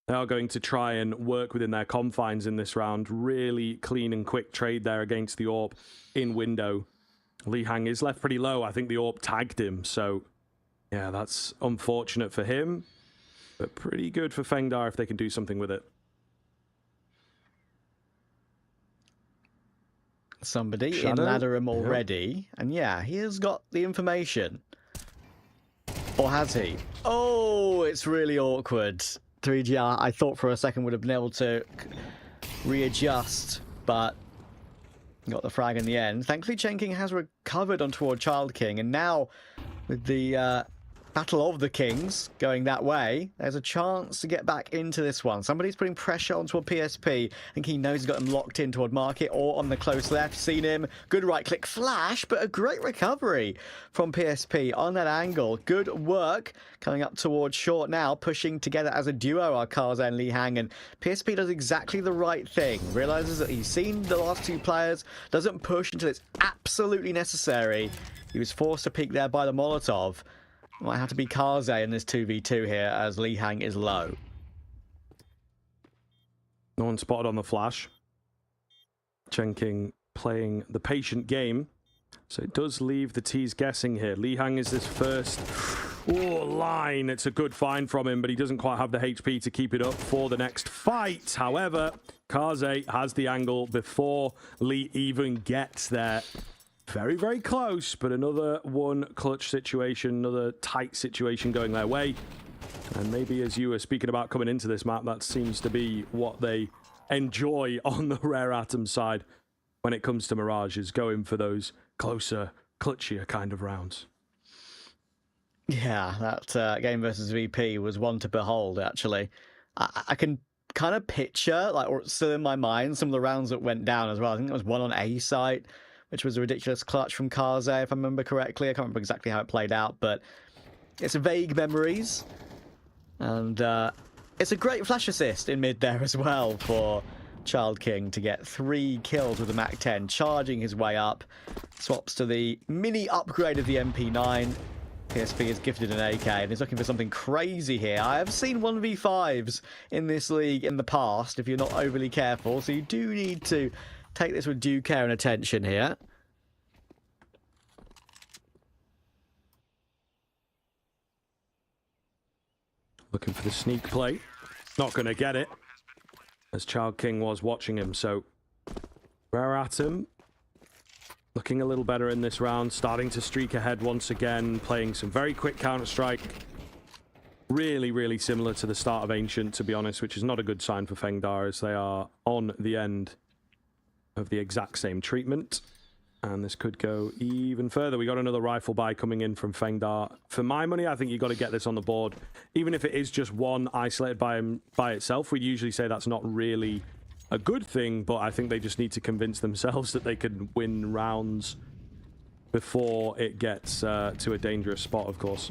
They are going to try and work within their confines in this round. Really clean and quick trade there against the AWP in window. Li Hang is left pretty low. I think the AWP tagged him, so yeah, that's unfortunate for him. But pretty good for Fengda if they can do something with it. Somebody Shadow? in ladder room already. Yeah. And yeah, he has got the information. Or has he? Oh, it's really awkward. 3GR, I thought for a second would have been able to readjust, but got the frag in the end. Thankfully, Chen King has recovered on toward Child King, and now with the Battle of the Kings going that way. There's a chance to get back into this one. Somebody's putting pressure onto a PSP. I think he knows he's got him locked in toward market or on the close left. Seen him. Good right-click flash, but a great recovery from PSP on that angle. Good work. Coming up towards short now, pushing together as a duo are Kaze and Li Hang, and PSP does exactly the right thing. Realizes that he's seen the last two players, doesn't push until it's absolutely necessary. He was forced to peek there by the Molotov. Might have to be Kaze in this 2v2 here as Li Hang is low. No one spotted on the flash. Chen King playing the patient game. So it does leave the T's guessing here. Li Hang is this first line. It's a good find from him, but he doesn't quite have the HP to keep it up for the next fight. However, Kaze has the angle before Li even gets there. Very, very close, but another one clutch situation, another tight situation going their way. And maybe as you were speaking about coming into this map, that seems to be what they enjoy on the Rare Atom side when it comes to Mirage, is going for those closer, clutchier kind of rounds. Yeah, that game versus VP was one to behold, actually. I can kind of picture, like, or still in my mind, some of the rounds that went down as well. I think there was one on A site, which was a ridiculous clutch from Kaze, if I remember correctly. I can't remember exactly how it played out, but it's vague memories. And it's a great flash assist in mid there as well for Child King to get 3 kills with the MAC-10, charging his way up. Swaps to the mini upgrade of the MP9. PSP is gifted an AK and is looking for something crazy here. I have seen 1v5s in this league in the past, if you're not overly careful, so you do need to take this with due care and attention here. Looking for the sneak play. Not going to get it, as Child King was watching him. So Rare Atom looking a little better in this round, starting to streak ahead once again, playing some very quick Counter-Strike. Really, really similar to the start of Ancient, to be honest, which is not a good sign for Fengda, as they are on the end of the exact same treatment. And this could go even further. We got another rifle buy coming in from Fengda. For my money, I think you've got to get this on the board. Even if it is just one isolated by itself, we'd usually say that's not really a good thing, but I think they just need to convince themselves that they can win rounds before it gets to a dangerous spot, of course.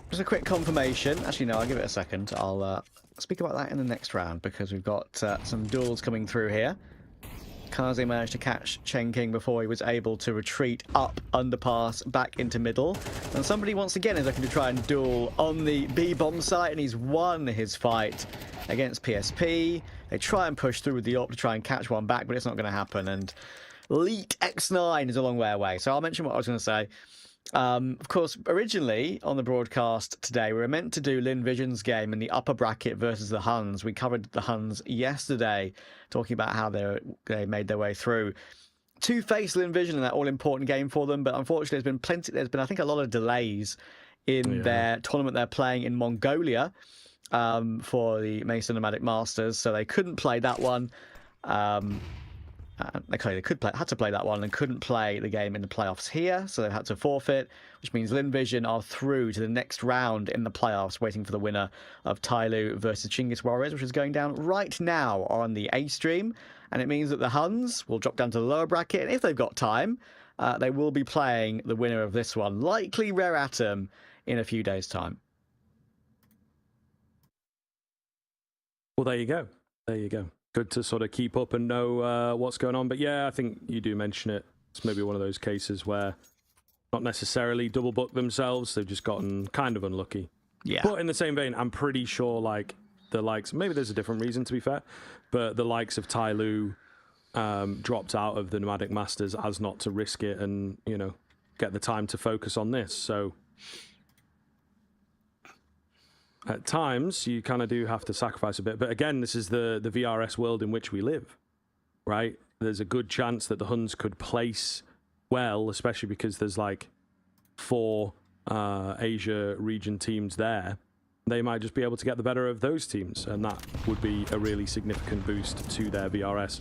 Just a quick confirmation. Actually, no, I'll give it a second. I'll speak about that in the next round, because we've got some duels coming through here. Kaze managed to catch Chen King before he was able to retreat up underpass back into middle. And somebody once again is looking to try and duel on the B-bomb site, and he's won his fight against PSP. They try and push through with the op to try and catch one back, but it's not going to happen. And Leet X9 is a long way away. So I'll mention what I was going to say. Of course, originally on the broadcast today, we were meant to do Lin Vision's game in the upper bracket versus the Huns. We covered the Huns yesterday, talking about how they made their way through. Two-face Lin Vision in that all-important game for them, but unfortunately there's been I think a lot of delays in their tournament they're playing in Mongolia for the Mesa Nomadic Masters, so they couldn't play that one. They had to play that one and couldn't play the game in the playoffs here, so they've had to forfeit, which means Lin Vision are through to the next round in the playoffs, waiting for the winner of Tyloo versus Chinggis Warriors, which is going down right now on the A stream. And it means that the Huns will drop down to the lower bracket, and if they've got time, they will be playing the winner of this one, likely Rare Atom, in a few days' time. Well, there you go. There you go. Good to sort of keep up and know what's going on. But yeah, I think you do mention it. It's maybe one of those cases where not necessarily double booked themselves. They've just gotten kind of unlucky. Yeah. But in the same vein, I'm pretty sure like the likes, maybe there's a different reason to be fair, but the likes of Tyloo dropped out of the Nomadic Masters as not to risk it and, you know, get the time to focus on this. So at times, you kind of do have to sacrifice a bit. But again, this is the VRS world in which we live, right? There's a good chance that the Huns could place well, especially because there's like 4 Asia region teams there. They might just be able to get the better of those teams, and that would be a really significant boost to their VRS.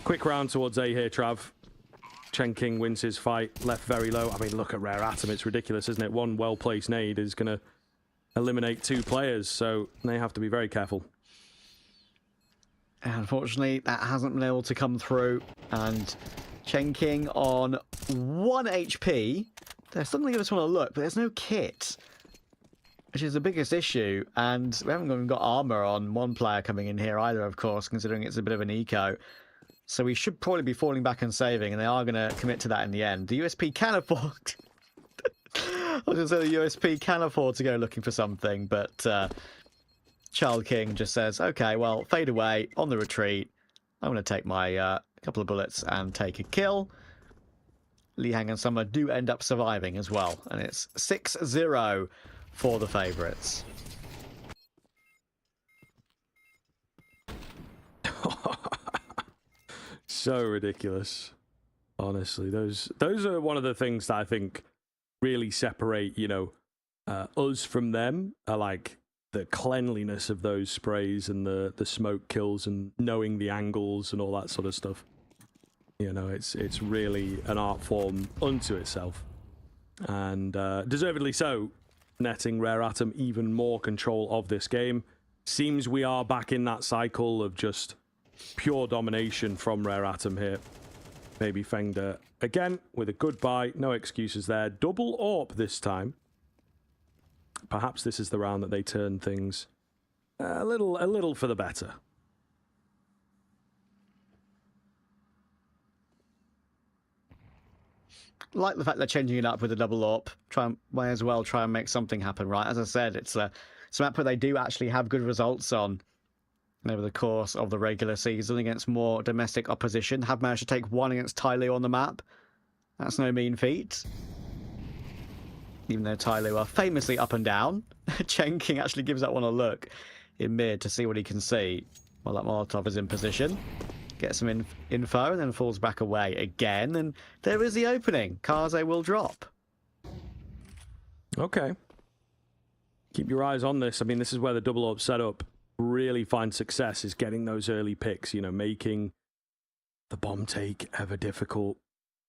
Quick round towards A here, Trav. Chen King wins his fight, left very low. I mean, look at Rare Atom. It's ridiculous, isn't it? One well-placed nade is going to eliminate 2 players, so they have to be very careful. Unfortunately, that hasn't been able to come through. And Chen King on 1 HP. They're suddenly going to want to look, but there's no kit, which is the biggest issue. And we haven't even got armor on one player coming in here either, of course, considering it's a bit of an eco. So we should probably be falling back and saving, and they are going to commit to that in the end. The USP can afford... I was going to say the USP can afford to go looking for something, but Child King just says, okay, well, fade away, on the retreat. I'm going to take my couple of bullets and take a kill. Li Hang and Summer do end up surviving as well, and it's 6-0 for the favourites. So ridiculous. Honestly, those are one of the things that I think really separate, you know, us from them, are like the cleanliness of those sprays and the smoke kills and knowing the angles and all that sort of stuff. You know, it's really an art form unto itself, and deservedly so, netting Rare Atom even more control of this game. Seems we are back in that cycle of just pure domination from Rare Atom here. Maybe Fengda again with a good buy, no excuses there. Double AWP this time. Perhaps this is the round that they turn things a little for the better. Like the fact they're changing it up with a double AWP. Might as well try and make something happen, right? As I said, it's a map where they do actually have good results on over the course of the regular season against more domestic opposition. Have managed to take 1 against Tyloo on the map. That's no mean feat. Even though Tyloo are famously up and down, Chen King actually gives that one a look in mid to see what he can see while that Molotov is in position. Gets some info and then falls back away again. And there is the opening. Kaze will drop. Okay. Keep your eyes on this. I mean, this is where the double AWP setup really finds success, is getting those early picks, you know, making the bomb take ever difficult.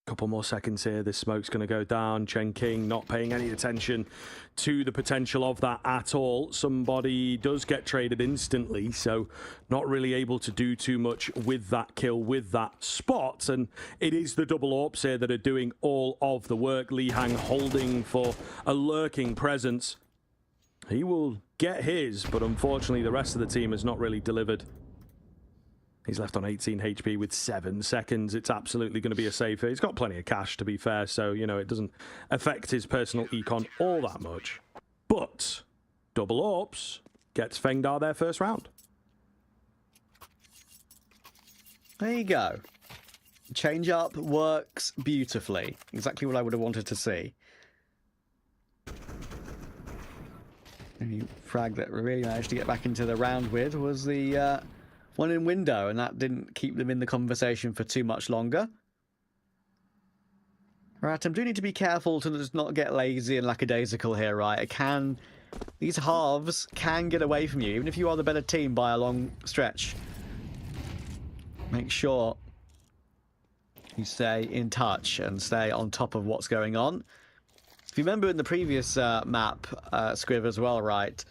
Couple more seconds here, this smoke's going to go down. Chen King not paying any attention to the potential of that at all. Somebody does get traded instantly, so not really able to do too much with that kill, with that spot. And it is the double AWPs here that are doing all of the work. Li Hang holding for a lurking presence. He will get his, but unfortunately the rest of the team has not really delivered. He's left on 18 HP with 7 seconds. It's absolutely going to be a save here. He's got plenty of cash, to be fair, so, you know, it doesn't affect his personal econ all that much. But double AWPs gets Fengda their first round. There you go. Change up works beautifully. Exactly what I would have wanted to see. The frag that we really managed to get back into the round with was the one in window, and that didn't keep them in the conversation for too much longer. Right, I do need to be careful to just not get lazy and lackadaisical here, right? These halves can get away from you, even if you are the better team by a long stretch. Make sure you stay in touch and stay on top of what's going on. If you remember in the previous map, Squiv as well, right?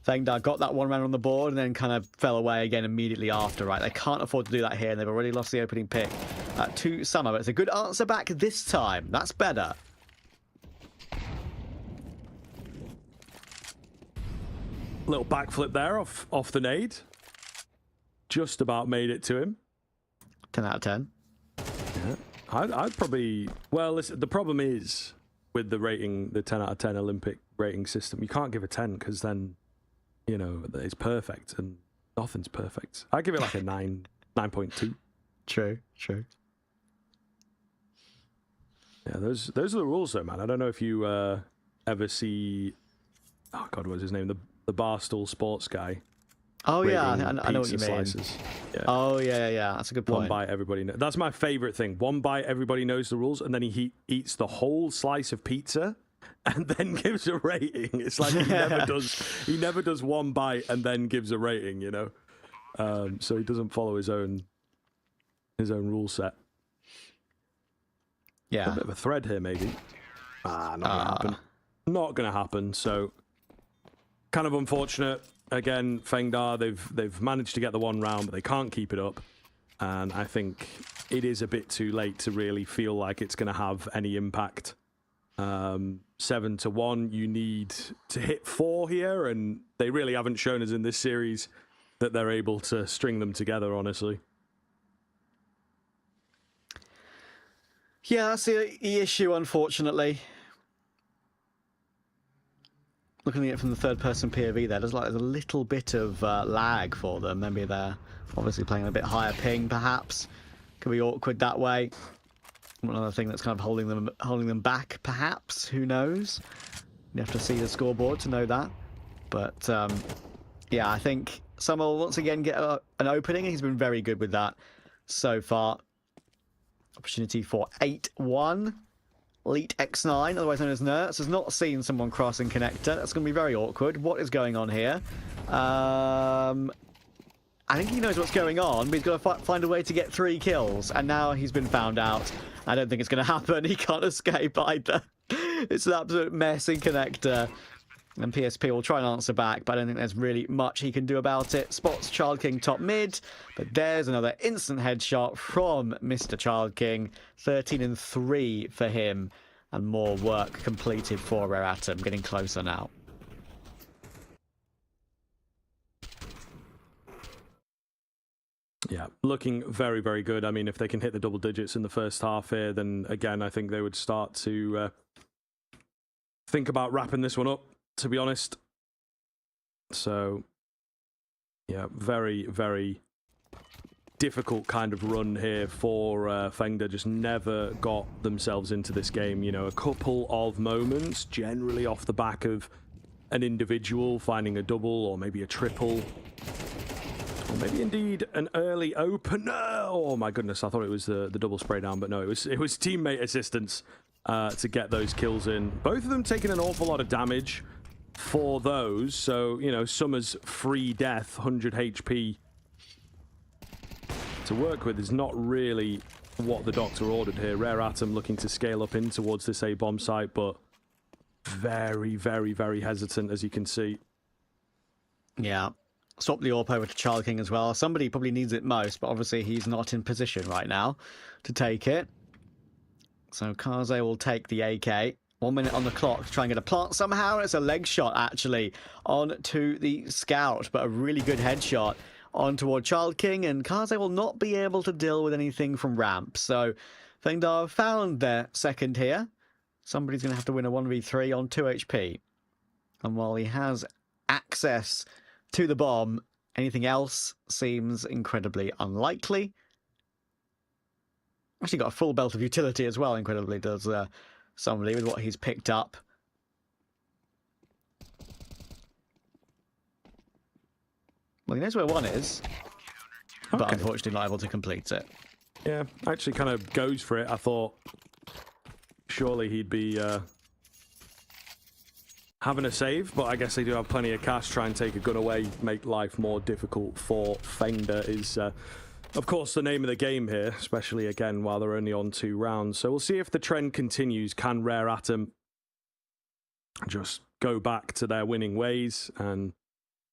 Fengda got that one round on the board and then kind of fell away again immediately after, right? They can't afford to do that here, and they've already lost the opening pick to Summer. But it's a good answer back this time. That's better. Little backflip there off the nade. Just about made it to him. 10 out of 10. Yeah. I'd probably... Well, listen, the problem is with the rating, the 10 out of 10 Olympic rating system, you can't give a 10 because then, you know, it's perfect and nothing's perfect. I give it like a 9.2. True. Yeah, those are the rules though, man. I don't know if you ever see... Oh, God, what's his name? The Barstool sports guy. Oh, yeah, I know what you mean. Slices. Yeah. Oh, yeah, that's a good point. One bite, everybody knows. That's my favorite thing. One bite, everybody knows the rules, and then he eats the whole slice of pizza and then gives a rating. It's like he never does one bite and then gives a rating, you know? So he doesn't follow his own rule set. Yeah. A bit of a thread here, maybe. Not gonna happen. Not gonna happen. So, kind of unfortunate. Again, Fengda, they've managed to get the one round, but they can't keep it up. And I think it is a bit too late to really feel like it's going to have any impact. 7-1, you need to hit 4 here, and they really haven't shown us in this series that they're able to string them together, honestly. Yeah, that's the issue, unfortunately. Looking at it from the third-person POV there, there's a little bit of lag for them. Maybe they're obviously playing a bit higher ping, perhaps. Could be awkward that way. Another thing that's kind of holding them back, perhaps. Who knows? You have to see the scoreboard to know that. But yeah, I think Summer will once again get an opening. He's been very good with that so far. Opportunity for 8-1. Elite X9, otherwise known as Nertz, has not seen someone crossing connector. That's going to be very awkward. What is going on here? I think he knows what's going on, but he's got to find a way to get 3 kills. And now he's been found out. I don't think it's going to happen. He can't escape either. It's an absolute mess in connector. And PSP will try and answer back, but I don't think there's really much he can do about it. Spots Child King top mid, but there's another instant headshot from Mr. Child King. 13-3 for him, and more work completed for Rare Atom. Getting closer now. Yeah, looking very, very good. I mean, if they can hit the double digits in the first half here, then again, I think they would start to think about wrapping this one up, to be honest. So, yeah, very, very difficult kind of run here for Fengda. Just never got themselves into this game. You know, a couple of moments, generally off the back of an individual finding a double or maybe a triple. Or maybe indeed an early opener. Oh my goodness, I thought it was the double spray down, but no, it was teammate assistance to get those kills in. Both of them taking an awful lot of damage for those. So, you know, Summer's free death, 100 HP to work with is not really what the doctor ordered here. Rare Atom looking to scale up in towards this A bomb site, but very, very, very hesitant, as you can see. Yeah. Swap the AWP over to Child King as well. Somebody probably needs it most, but obviously he's not in position right now to take it. So Kaze will take the AK. 1 minute on the clock to try and get a plant somehow. It's a leg shot, actually, on to the Scout, but a really good headshot on toward Child King, and Kaze will not be able to deal with anything from ramp. So Fengda found their second here. Somebody's going to have to win a 1v3 on 2 HP. And while he has access to the bomb, anything else seems incredibly unlikely. Actually got a full belt of utility as well, incredibly, does somebody with what he's picked up. Well, he knows where one is, but unfortunately not able to complete it. Yeah, actually kind of goes for it. I thought surely he'd be having a save, but I guess they do have plenty of cash. Try and take a gun away, make life more difficult for Fengda is, of course, the name of the game here, especially, again, while they're only on 2 rounds. So we'll see if the trend continues. Can Rare Atom just go back to their winning ways and,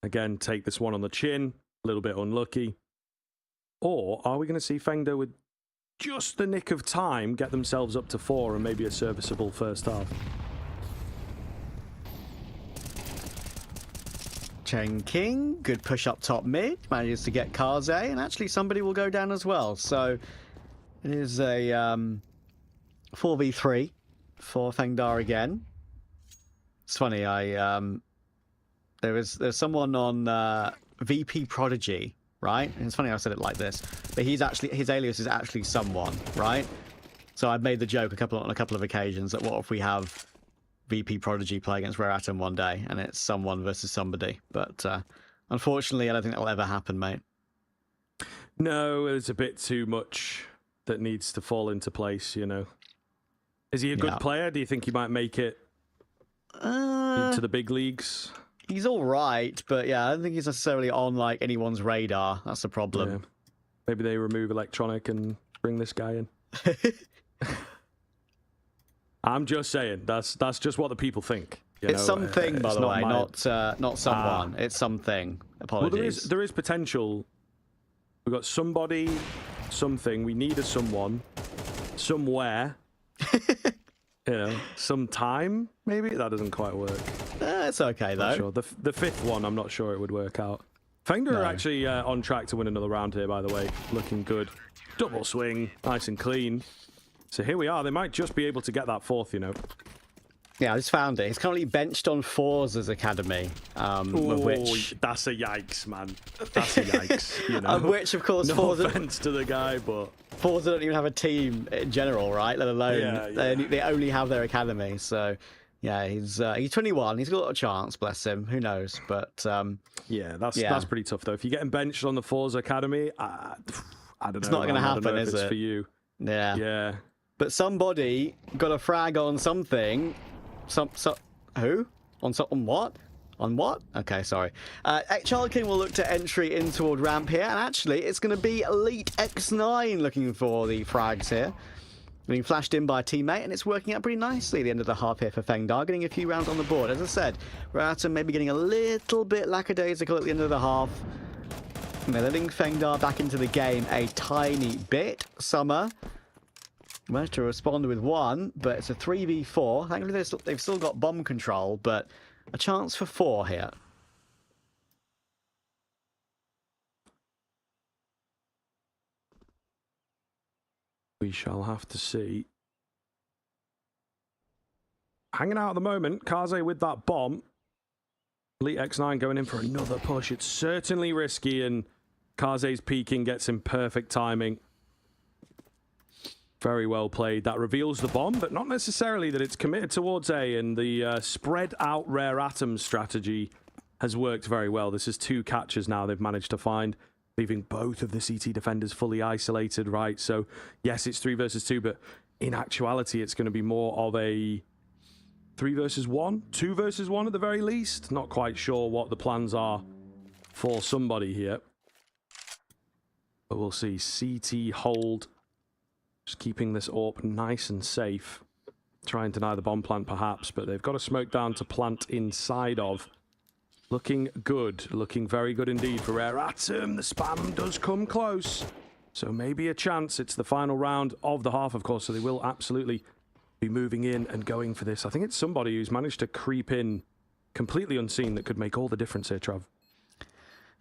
again, take this one on the chin? A little bit unlucky. Or are we going to see Fengda with just the nick of time get themselves up to 4 and maybe a serviceable first half? Chen King, good push up top mid, manages to get Kaze, and actually somebody will go down as well. So it is a 4v3 for Fengda again. It's funny, there's someone on VP Prodigy, right? And it's funny I said it like this, but his alias is actually someone, right? So I've made the joke on a couple of occasions that what if we have VP Prodigy play against Rare Atom one day, and it's someone versus somebody. But unfortunately, I don't think that'll ever happen, mate. No, there's a bit too much that needs to fall into place, you know. Is he a good player? Do you think he might make it into the big leagues? He's all right, but yeah, I don't think he's necessarily on like anyone's radar. That's the problem. Yeah. Maybe they remove Electronic and bring this guy in. I'm just saying. That's just what the people think. It's something, by the way, my... not someone. It's something. Apologies. Well, there is potential. We've got somebody, something. We need a someone, somewhere. Sometime, maybe? That doesn't quite work. It's okay, though. Not sure. The fifth one, I'm not sure it would work out. Fengda are actually on track to win another round here, by the way. Looking good. Double swing, nice and clean. So here we are. They might just be able to get that fourth, Yeah, I just found it. He's currently benched on Forza's academy, of which... that's a yikes, man. That's a yikes, Of which, of course, no Forza... offense to the guy, but... Forza don't even have a team in general, right? Let alone they only have their academy. So, yeah, he's 21. He's got a chance, bless him. Who knows? But yeah, that's pretty tough though. If you're getting benched on the Forza academy, I don't know. It's not going to happen, is it? For you? Yeah. Yeah. But somebody got a frag on something. Who? On what? On what? Okay, sorry. Charlie King will look to entry in toward ramp here, and actually, it's going to be Elite X9 looking for the frags here. Being flashed in by a teammate, and it's working out pretty nicely at the end of the half here for Fengda, getting a few rounds on the board. As I said, Rata maybe getting a little bit lackadaisical at the end of the half. And they're letting Fengda back into the game a tiny bit. Summer managed to respond with one, but it's a 3v4. Thankfully, they've still got bomb control, but a chance for 4 here. We shall have to see. Hanging out at the moment, Kaze with that bomb. Elite X9 going in for another push. It's certainly risky, and Kaze's peeking gets him perfect timing. Very well played. That reveals the bomb, but not necessarily that it's committed towards A, and the spread out rare atoms strategy has worked very well. This is 2 catches now they've managed to find, leaving both of the CT defenders fully isolated, right? So, yes, it's 3 versus 2, but in actuality, it's going to be more of a 3 versus 1, 2 versus 1 at the very least. Not quite sure what the plans are for somebody here. But we'll see. CT hold. Just keeping this AWP nice and safe. Try and deny the bomb plant, perhaps, but they've got a smoke down to plant inside of. Looking good. Looking very good indeed for Rare Atom. The spam does come close. So maybe a chance. It's the final round of the half, of course, so they will absolutely be moving in and going for this. I think it's somebody who's managed to creep in completely unseen that could make all the difference here, Trav.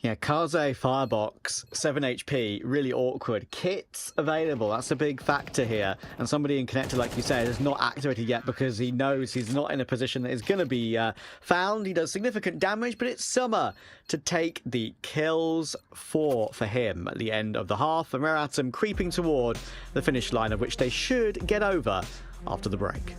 Yeah, Kaze Firebox, 7 HP, really awkward. Kits available, that's a big factor here. And somebody in Connector, like you said, is not activated yet because he knows he's not in a position that is going to be found. He does significant damage, but it's Summer to take the kills. 4 for him at the end of the half. And Rare Atom creeping toward the finish line, of which they should get over after the break.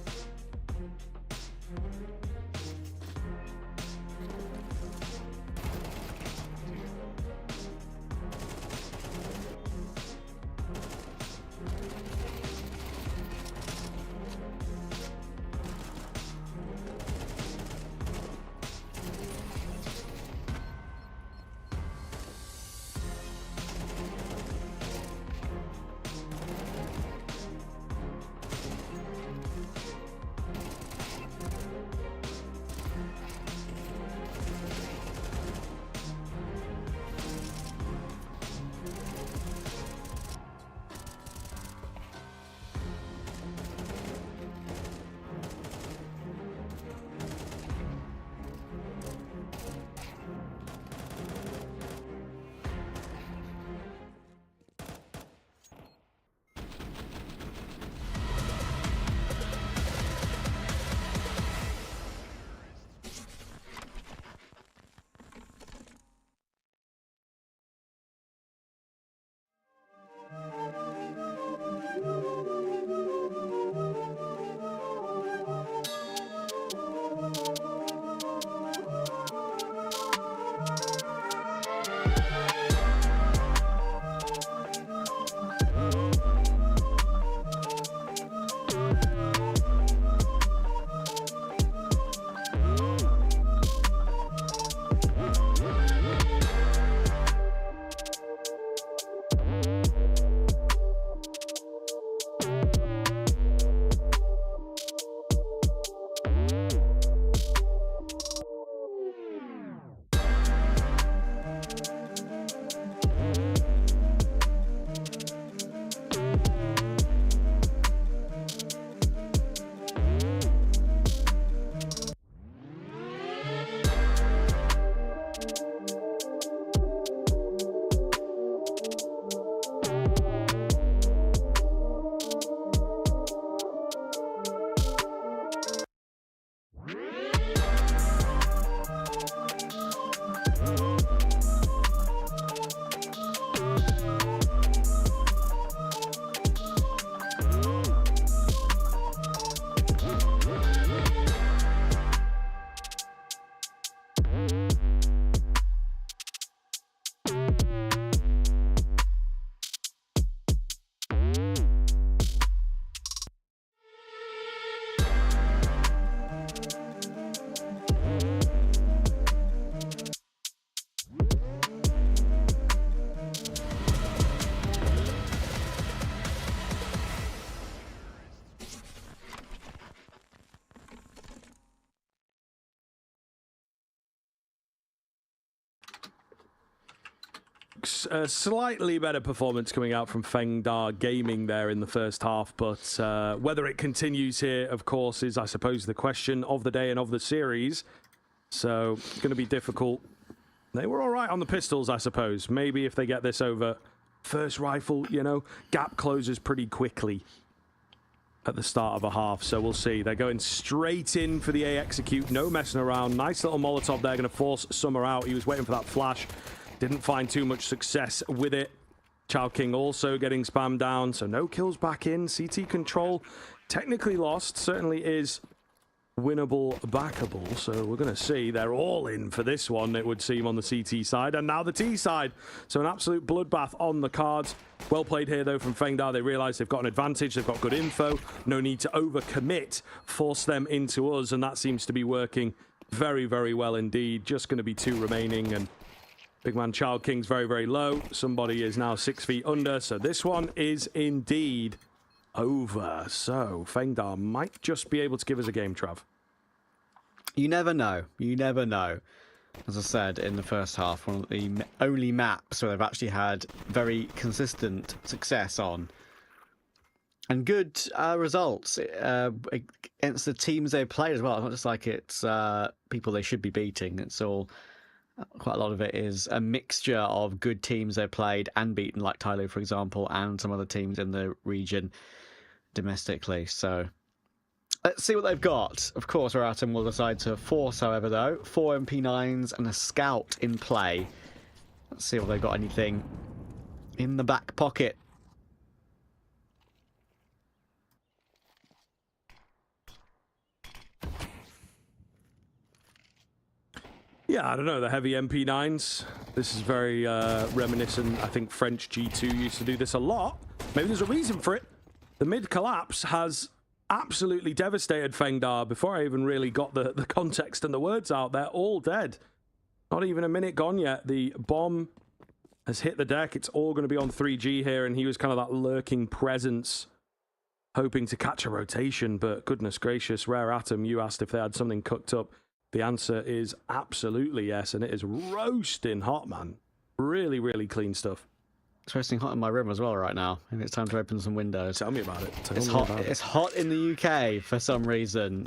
A slightly better performance coming out from Fengda Gaming there in the first half, but whether it continues here, of course, is, I suppose, the question of the day and of the series. So, it's going to be difficult. They were all right on the pistols, I suppose. Maybe if they get this over first rifle, you know, gap closes pretty quickly at the start of a half, so we'll see. They're going straight in for the A execute, no messing around. Nice little Molotov there, going to force Summer out. He was waiting for that flash. Didn't find too much success with it. Chow King also getting spammed down, so no kills back in. CT control technically lost, certainly is winnable, backable, so we're going to see. They're all in for this one, it would seem, on the CT side, and now the T side. So an absolute bloodbath on the cards. Well played here, though, from Fengda. They realize they've got an advantage, they've got good info, no need to overcommit, force them into us, and that seems to be working very, very well indeed. Just going to be 2 remaining, and big man Chow King's very, very low. Somebody is now 6 feet under, so this one is indeed over. So Fengda might just be able to give us a game, Trav. You never know. You never know. As I said in the first half, one of the only maps where they've actually had very consistent success on. And good results against the teams they've played as well. It's not just like it's people they should be beating. It's all, quite a lot of it is a mixture of good teams they've played and beaten, like Tyloo, for example, and some other teams in the region domestically. So let's see what they've got. Of course, Reratim will decide to force, however, though. 4 MP9s and a scout in play. Let's see if they've got anything in the back pocket. Yeah, I don't know, the heavy MP9s. This is very reminiscent. I think French G2 used to do this a lot. Maybe there's a reason for it. The mid collapse has absolutely devastated Fengda before I even really got the context and the words out. They're all dead. Not even a minute gone yet. The bomb has hit the deck. It's all going to be on 3G here, and he was kind of that lurking presence, hoping to catch a rotation, but goodness gracious, Rare Atom, you asked if they had something cooked up. The answer is absolutely yes, and it is roasting hot, man. Really, really clean stuff. It's roasting hot in my room as well right now. Maybe it's time to open some windows. Tell me about it. It's hot. It's hot in the UK for some reason.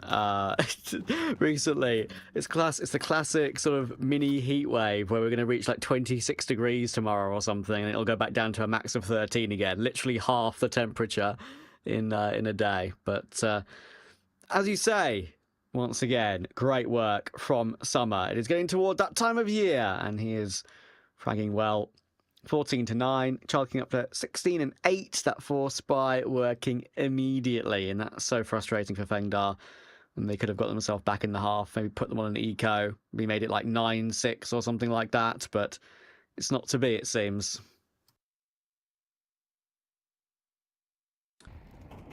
Recently, it's the classic sort of mini heat wave where we're going to reach like 26 degrees tomorrow or something, and it'll go back down to a max of 13 again. Literally half the temperature in a day. But as you say, once again, great work from Summer. It is getting toward that time of year, and he is fragging well. 14-9, chalking up to 16-8. That force spy working immediately, and that's so frustrating for Fengda. And they could have got themselves back in the half, maybe put them on an eco. We made it like 9-6 or something like that, but it's not to be, it seems.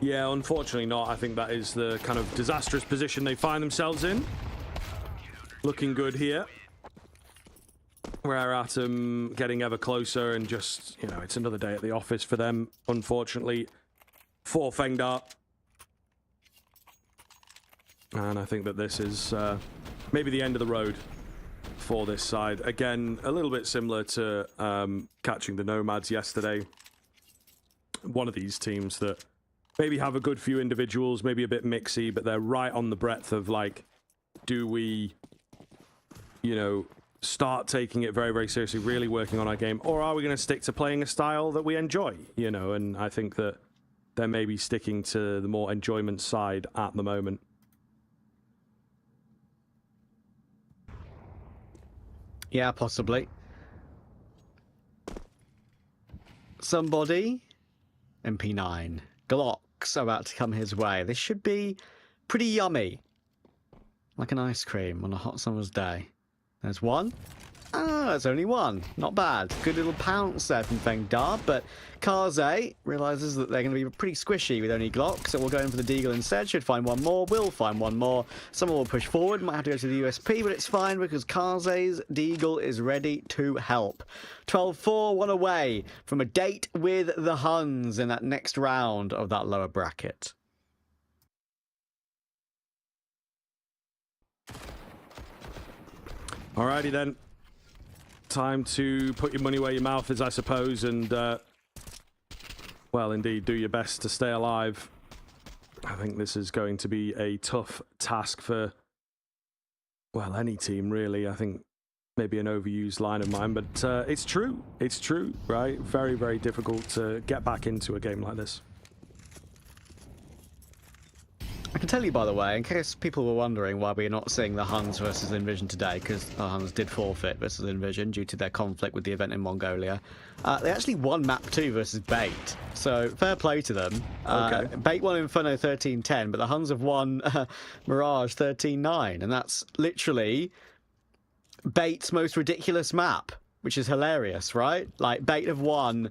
Yeah, unfortunately not. I think that is the kind of disastrous position they find themselves in. Looking good here. Rare Atom getting ever closer, and just, you know, it's another day at the office for them, unfortunately, for Fengda. And I think that this is maybe the end of the road for this side. Again, a little bit similar to catching the Nomads yesterday. One of these teams that maybe have a good few individuals, maybe a bit mixy, but they're right on the breadth of, like, do we, you know, start taking it very, very seriously, really working on our game, or are we going to stick to playing a style that we enjoy, you know? And I think that they're maybe sticking to the more enjoyment side at the moment. Yeah, possibly. Somebody, MP9, Glocks about to come his way. This should be pretty yummy, like an ice cream on a hot summer's day. There's one. Ah, there's only one. Not bad. Good little pounce there from Fengda, but Kaze realizes that they're going to be pretty squishy with only Glock, so we'll go in for the Deagle instead. Should find one more. Will find one more. Someone will push forward. Might have to go to the USP, but it's fine because Kaze's Deagle is ready to help. 12-4, one away from a date with the Huns in that next round of that lower bracket. Alrighty then. time to put your money where your mouth is, I suppose, and, well, indeed, do your best to stay alive. I think this is going to be a tough task for, well, any team, really. I think maybe an overused line of mine, but it's true. It's true, right? Very, very difficult to get back into a game like this. I can tell you, by the way, in case people were wondering why we're not seeing the Huns versus Envision today, because the Huns did forfeit versus Envision due to their conflict with the event in Mongolia. They actually won map 2 versus Bait, so fair play to them. Okay. Bait won Inferno 13-10, but the Huns have won Mirage 13-9, and that's literally Bait's most ridiculous map, which is hilarious, right? Like, Bait have won...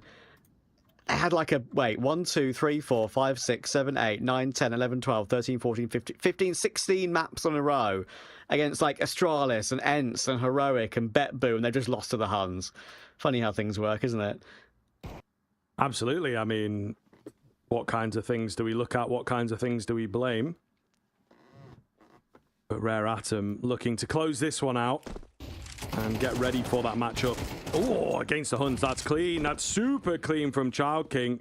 It had like a, 1, 2, 3, 4, 5, 6, 7, 8, 9, 10, 11, 12, 13, 14, 15, 16 maps on a row against like Astralis and Ents and Heroic and Betboo, and they just lost to the Huns. Funny how things work, isn't it? Absolutely. I mean, what kinds of things do we look at? What kinds of things do we blame? But Rare Atom looking to close this one out and get ready for that matchup. Oh, against the Huns, that's clean. That's super clean from Child King.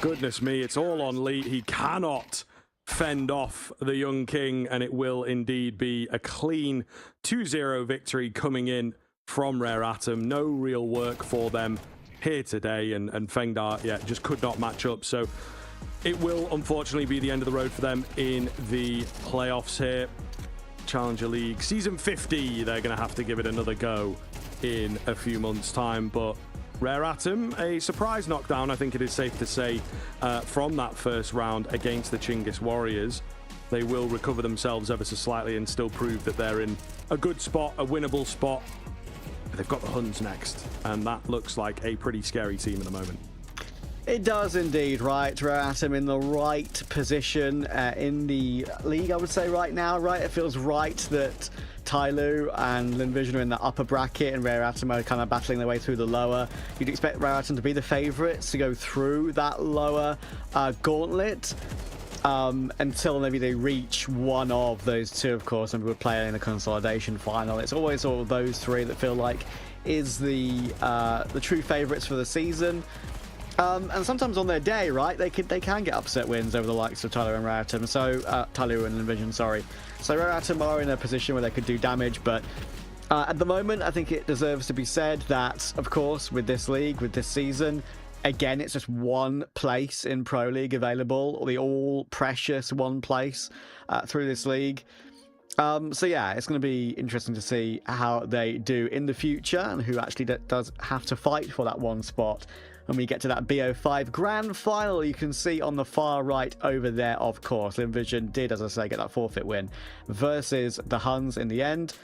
Goodness me, it's all on Lee. He cannot fend off the Young King, and it will indeed be a clean 2-0 victory coming in from Rare Atom. No real work for them here today, and Fengda, yeah, just could not match up. So it will unfortunately be the end of the road for them in the playoffs here. Challenger League season 50, they're going to have to give it another go in a few months' time. But Rare Atom, a surprise knockdown, I think it is safe to say, from that first round against the Chinggis Warriors. They will recover themselves ever so slightly and still prove that they're in a good spot, a winnable spot. But they've got the Huns next, and that looks like a pretty scary team at the moment. It does indeed, right? Rare Atom in the right position in the league, I would say, right now, right? It feels right that Tyloo and Linvision are in the upper bracket and Rare Atom are kind of battling their way through the lower. You'd expect Rare Atom to be the favourites to go through that lower gauntlet until maybe they reach one of those two, of course, and we're playing in the consolidation final. It's always all of those three that feel like is the true favourites for the season. And sometimes on their day, right, they can get upset wins over the likes of Tyloo and Rare Atom. So Tyloo and Envision, sorry. So Rare Atom are in a position where they could do damage, but at the moment, I think it deserves to be said that, of course, with this league, with this season, again, it's just one place in Pro League available, the all precious one place through this league. So yeah, it's going to be interesting to see how they do in the future and who actually does have to fight for that one spot. When we get to that BO5 Grand Final, you can see on the far right over there, of course, Envision did, as I say, get that forfeit win versus the Huns in the end.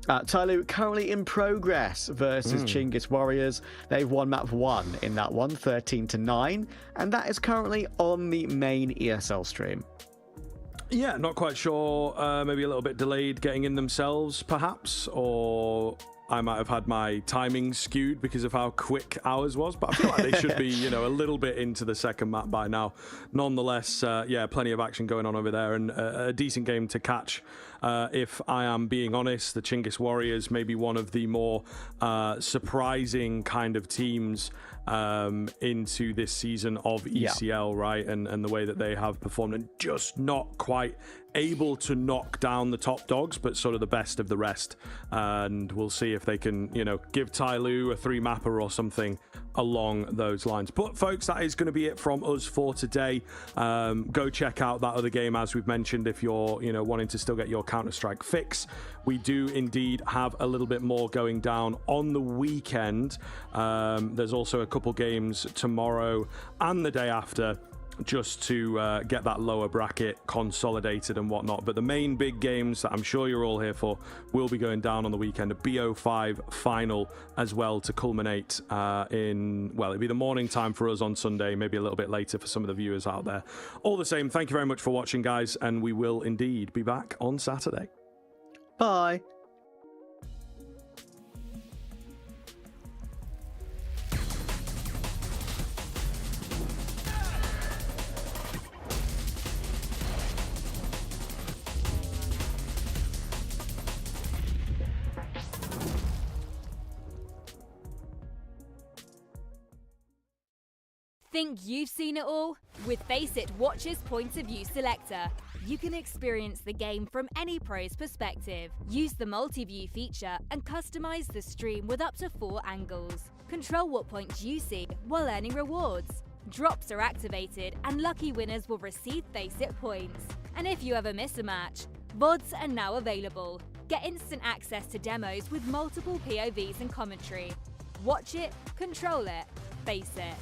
Tyloo currently in progress versus Chinggis Warriors. They've won map 1 in that one, 13-9, and that is currently on the main ESL stream. Yeah, not quite sure. Maybe a little bit delayed getting in themselves, perhaps, or I might have had my timing skewed because of how quick ours was, but I feel like they should be, you know, a little bit into the second map by now. Nonetheless, yeah, plenty of action going on over there and a decent game to catch. If I am being honest, the Chinggis Warriors may be one of the more surprising kind of teams into this season of ECL, right? And the way that they have performed and just not quite able to knock down the top dogs, but sort of the best of the rest. And we'll see if they can, you know, give Tyloo a 3-mapper or something along those lines. But folks, that is going to be it from us for today. Go check out that other game, as we've mentioned, if you're, you know, wanting to still get your Counter-Strike fix. We do indeed have a little bit more going down on the weekend. There's also a couple games tomorrow and the day after, just to get that lower bracket consolidated and whatnot. But the main big games that I'm sure you're all here for will be going down on the weekend. A BO5 final as well to culminate in, well, it'll be the morning time for us on Sunday, maybe a little bit later for some of the viewers out there. All the same, thank you very much for watching, guys, and we will indeed be back on Saturday. Bye. Think you've seen it all? With Face It Watch's Point of View Selector, you can experience the game from any pro's perspective. Use the multi-view feature and customize the stream with up to 4 angles. Control what points you see while earning rewards. Drops are activated and lucky winners will receive Face It points. And if you ever miss a match, VODs are now available. Get instant access to demos with multiple POVs and commentary. Watch it, control it, face it.